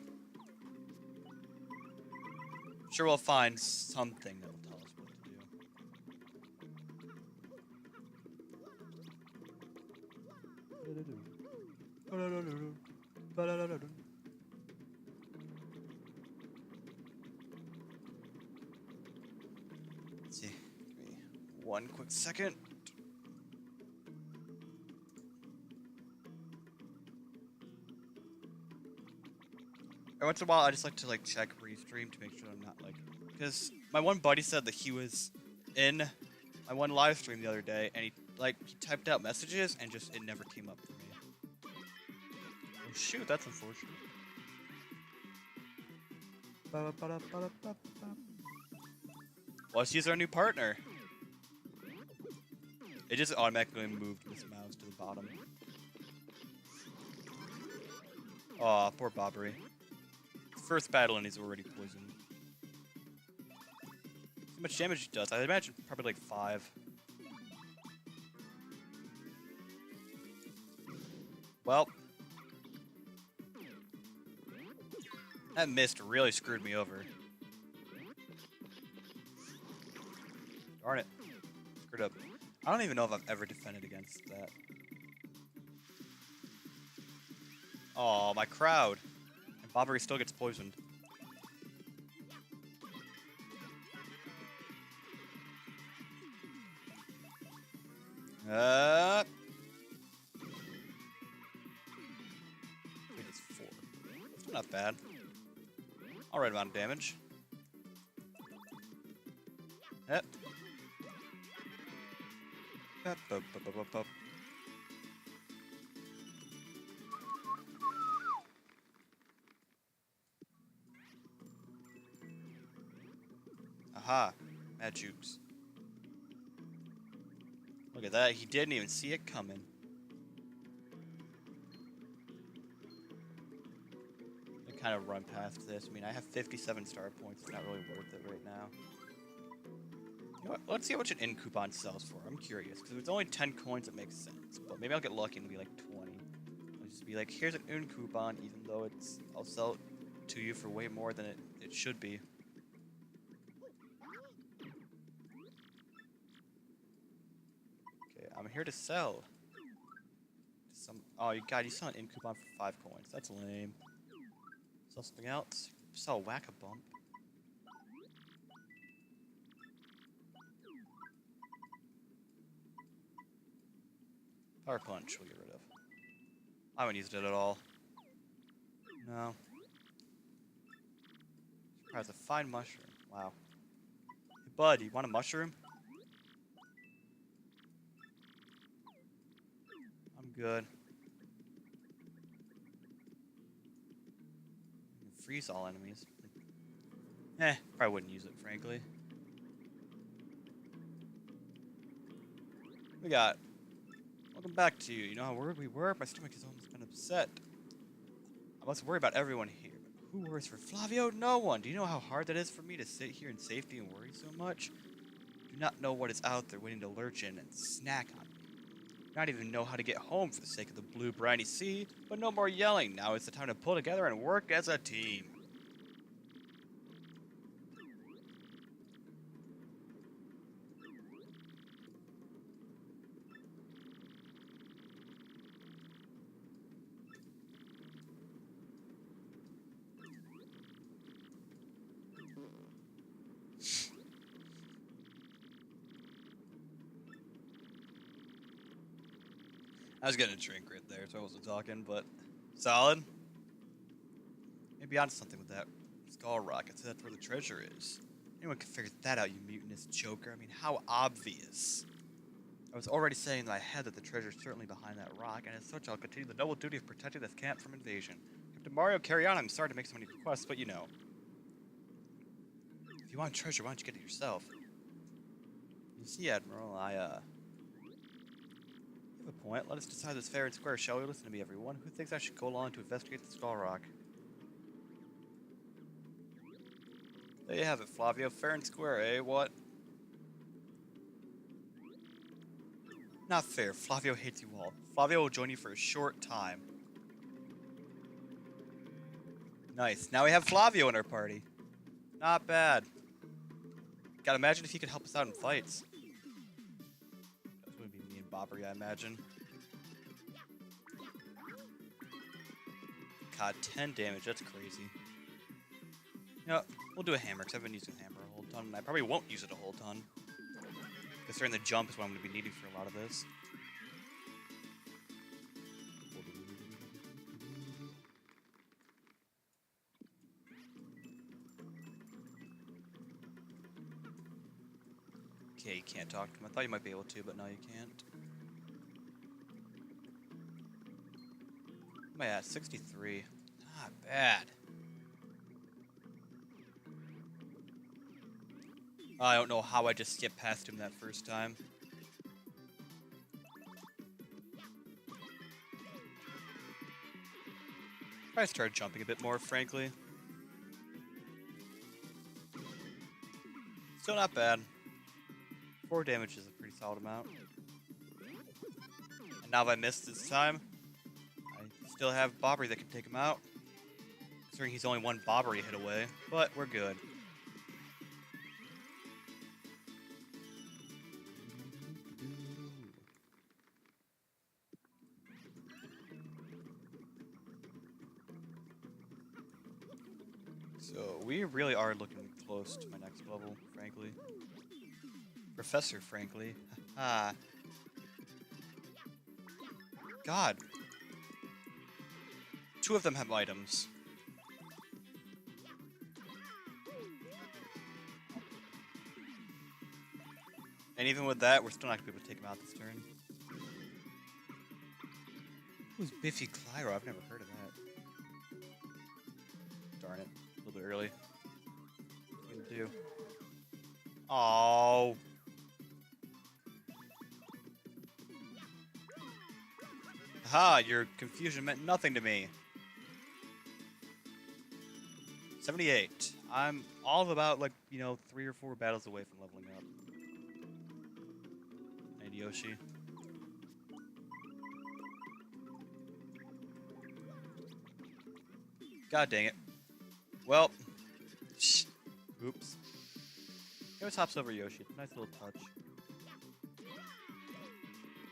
Sure, we'll find something that will tell us what to do. Let's see. Give me one quick second. Every once in a while, I just like to check Restream to make sure I'm not because my one buddy said that he was in my one live stream the other day, and he typed out messages and just it never came up for me. Oh shoot, that's unfortunate. Let's use our new partner. It just automatically moved this mouse to the bottom. Aw, poor Bobbery. First battle and he's already poisoned. How much damage he does? I imagine probably 5. Well, that mist really screwed me over. Darn it. Screwed up. I don't even know if I've ever defended against that. Oh, my crowd. And Bobbery still gets poisoned. Wait, it's 4. Still not bad. Alright amount of damage. Yep. Up. Aha, Mad Jukes. Look at that, he didn't even see it coming. I kind of run past this. I mean, I have 57 star points. It's not really worth it right now. You know what? Let's see how much an in coupon sells for. I'm curious, because if it's only 10 coins, it makes sense. But maybe I'll get lucky and it'll be 20. I'll just be here's an in coupon, even though I'll sell it to you for way more than it should be. Okay, I'm here to sell. Oh, God, you sell an in coupon for 5 coins. That's lame. Sell something else. Sell Whack-A-Bump. Power Punch we'll get rid of. I haven't used it at all. No. Surprise, a fine mushroom. Wow. Hey, bud, you want a mushroom? I'm good. Freeze all enemies. Probably wouldn't use it, frankly. We got. Welcome back to you. You know how worried we were? My stomach has almost been upset. I must worry about everyone here. But who worries for Flavio? No one. Do you know how hard that is for me to sit here in safety and worry so much? Do not know what is out there waiting to lurch in and snack on me. Not even know how to get home for the sake of the blue briny sea. But no more yelling. Now is the time to pull together and work as a team. I was getting a drink right there, so I wasn't talking, but solid. Maybe onto something with that skull rock. I'd say that's where the treasure is. Anyone can figure that out, you mutinous joker. I mean, how obvious. I was already saying in my head that the treasure's certainly behind that rock, and as such, I'll continue the noble duty of protecting this camp from invasion. Captain Mario, carry on. I'm sorry to make so many requests, but you know. If you want treasure, why don't you get it yourself? You see, Admiral, You have a point. Let us decide this fair and square, shall we? Listen to me, everyone. Who thinks I should go along to investigate the Skull Rock? There you have it, Flavio. Fair and square, eh? What? Not fair. Flavio hates you all. Flavio will join you for a short time. Nice. Now we have Flavio in our party. Not bad. Gotta imagine if he could help us out in fights. That would be me and Bobbery, I imagine. God, 10 damage. That's crazy. You know, we'll do a hammer, because I've been using hammer a whole ton, and I probably won't use it a whole ton. Considering the jump is what I'm going to be needing for a lot of this. Okay, you can't talk to him. I thought you might be able to, but no, you can't. What am I at? 63. Not bad. I don't know how I just skipped past him that first time. I started jumping a bit more, frankly. Still not bad. 4 damage is a pretty solid amount. And now if I miss this time, I still have Bobbery that can take him out. Considering he's only one Bobbery hit away, but we're good. So we really are looking close to my next level, frankly. Professor, frankly. Ah. God. 2 of them have items. And even with that, we're still not going to be able to take him out this turn. Who's Biffy Clyro? I've never heard of that. Darn it. A little bit early. What are you gonna do? Oh. Aha, your confusion meant nothing to me. 78. I'm all of about, like, 3 or 4 battles away from leveling up. And Yoshi. God dang it. Well. Oops. He always hops over Yoshi. Nice little touch.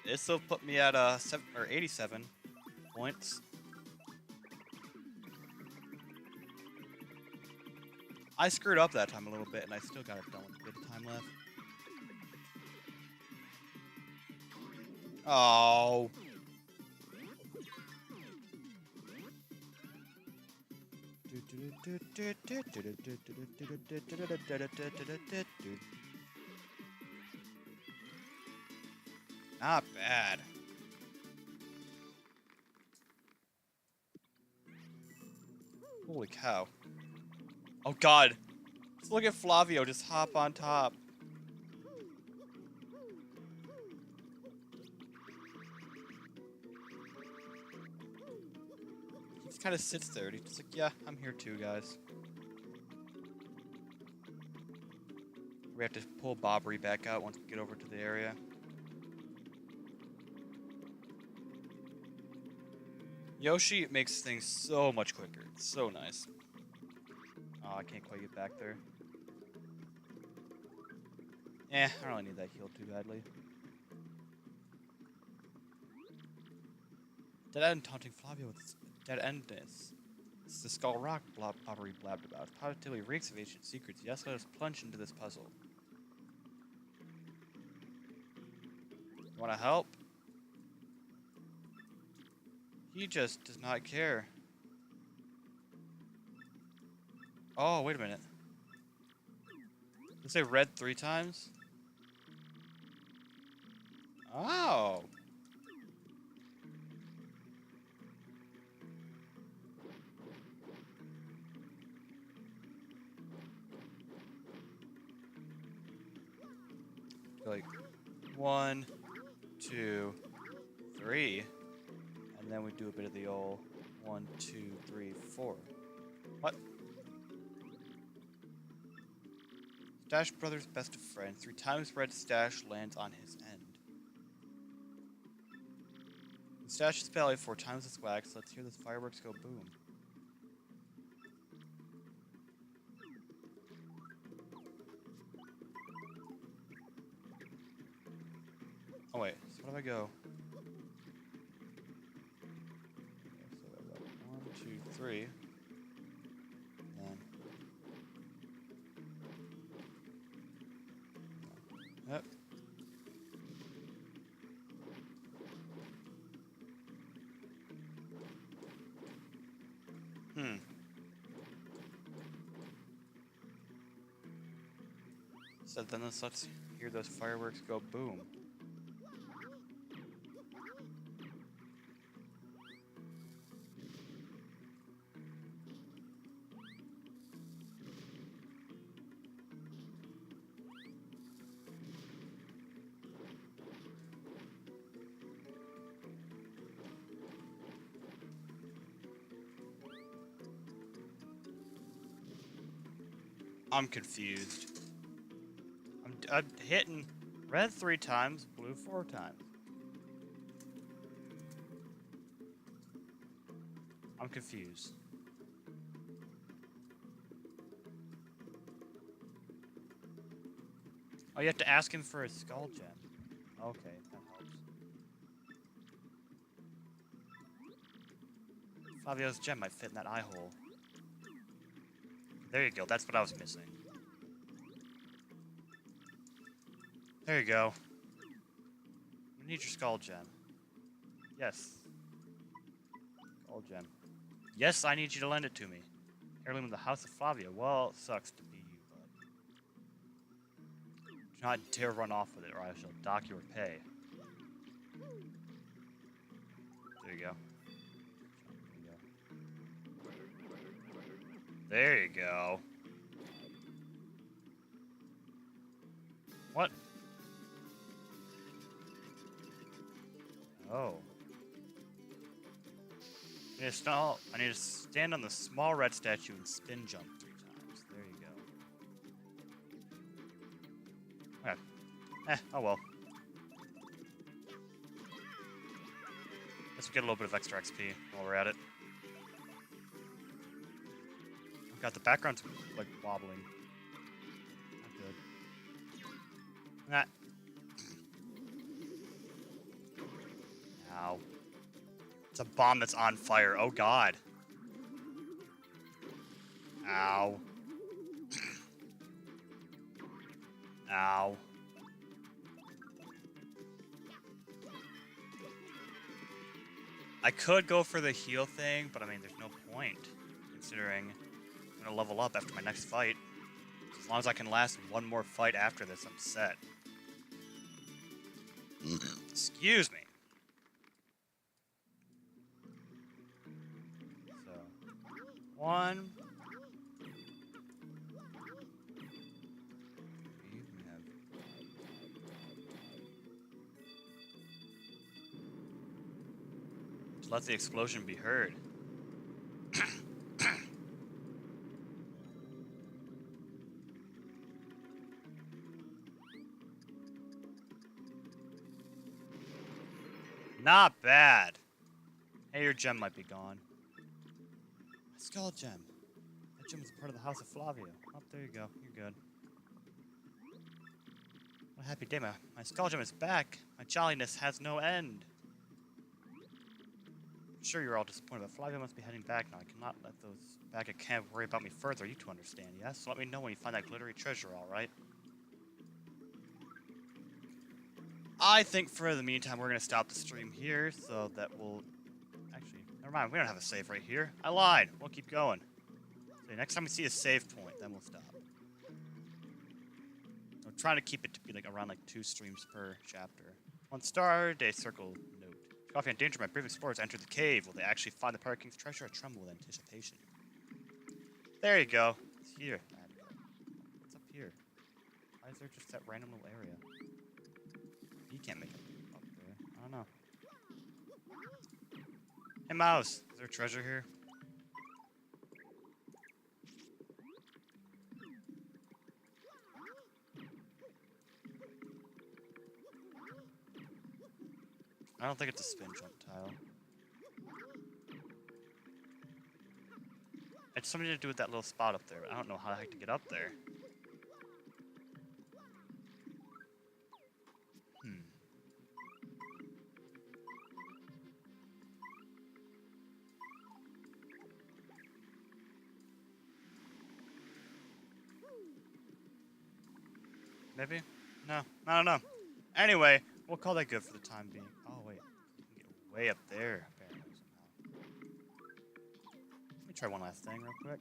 This will put me at 87 points. I screwed up that time a little bit, and I still got it done with a bit of time left. Oh. Not bad. Holy cow. Oh god. Let's look at Flavio just hop on top. He just kind of sits there and he's just like, yeah, I'm here too, guys. We have to pull Bobbery back out once we get over to the area. Yoshi makes things so much quicker. It's so nice. Oh, I can't quite get back there. I don't really need that heal too badly. Dead End taunting Flavio with dead endness. It's the Skull Rock Bobbery blabbed about. Positively reeks of ancient secrets. Yes, let us plunge into this puzzle. You wanna help? He just does not care. Oh, wait a minute. Did it say red 3 times? Oh. Like 1, 2, 3. And then we do a bit of the old 1, 2, 3, 4. What? Stash Brothers best of friends. 3 times red stash lands on his end. The stash is valid 4 times its wax. Let's hear this fireworks go boom. Oh wait, so where do I go? Okay, so I got 1, 2, 3. And yep. So then let's hear those fireworks go boom. I'm confused. I'm hitting red 3 times, blue 4 times. I'm confused. Oh, you have to ask him for a skull gem. Okay, that helps. Flavio's gem might fit in that eye hole. There you go, that's what I was missing. There you go. We need your skull gem. Yes. Skull gem. Yes, I need you to lend it to me. Heirloom of the House of Flavio. Well, it sucks to be you, but... do not dare run off with it, or I shall dock your pay. There you go. There you go. What? Oh. I need to stand on the small red statue and spin jump 3 times. There you go. Okay. Oh well. Let's get a little bit of extra XP while we're at it. Oh god, the background's like wobbling. Not good. Ow. It's a bomb that's on fire. Oh god. Ow. Ow. I could go for the heal thing, but I mean, there's no point, considering I'm gonna level up after my next fight. As long as I can last one more fight after this, I'm set. Excuse me. So, 1. Let the explosion be heard. Not bad. Hey, your gem might be gone. My skull gem. That gem is a part of the House of Flavio. Oh, there you go. You're good. What a happy day. My skull gem is back. My jolliness has no end. I'm sure you're all disappointed, but Flavio must be heading back now. I cannot let those back at camp worry about me further. You two understand, yes? So let me know when you find that glittery treasure, alright? I think for the meantime, we're going to stop the stream here, so that we'll... Actually, never mind. We don't have a save right here. I lied. We'll keep going. So next time we see a save point, then we'll stop. I'm trying to keep it to be like around like 2 streams per chapter. 1 star, day circle note. Coffee and Danger, my brave explorers entered the cave. Will they actually find the Pirate King's treasure? I tremble with anticipation. There you go. It's here. What's up here? Why is there just that random little area? You can't make it up there. I don't know. Hey, Mouse. Is there treasure here? I don't think it's a spin jump tile. It's something to do with that little spot up there. I don't know how the heck to get up there. Maybe? No, I don't know. Anyway, we'll call that good for the time being. Oh, wait. You can get way up there, apparently, somehow. Let me try one last thing real quick.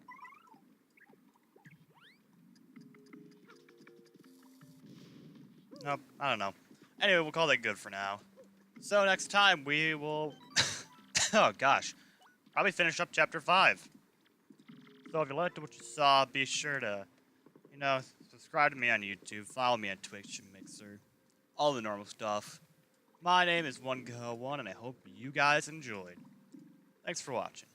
Nope, I don't know. Anyway, we'll call that good for now. So next time, we will... oh, gosh. Probably finish up Chapter 5. So if you liked what you saw, be sure to, subscribe to me on YouTube, follow me on Twitch and Mixer, all the normal stuff. My name is OneGo1, and I hope you guys enjoyed. Thanks for watching.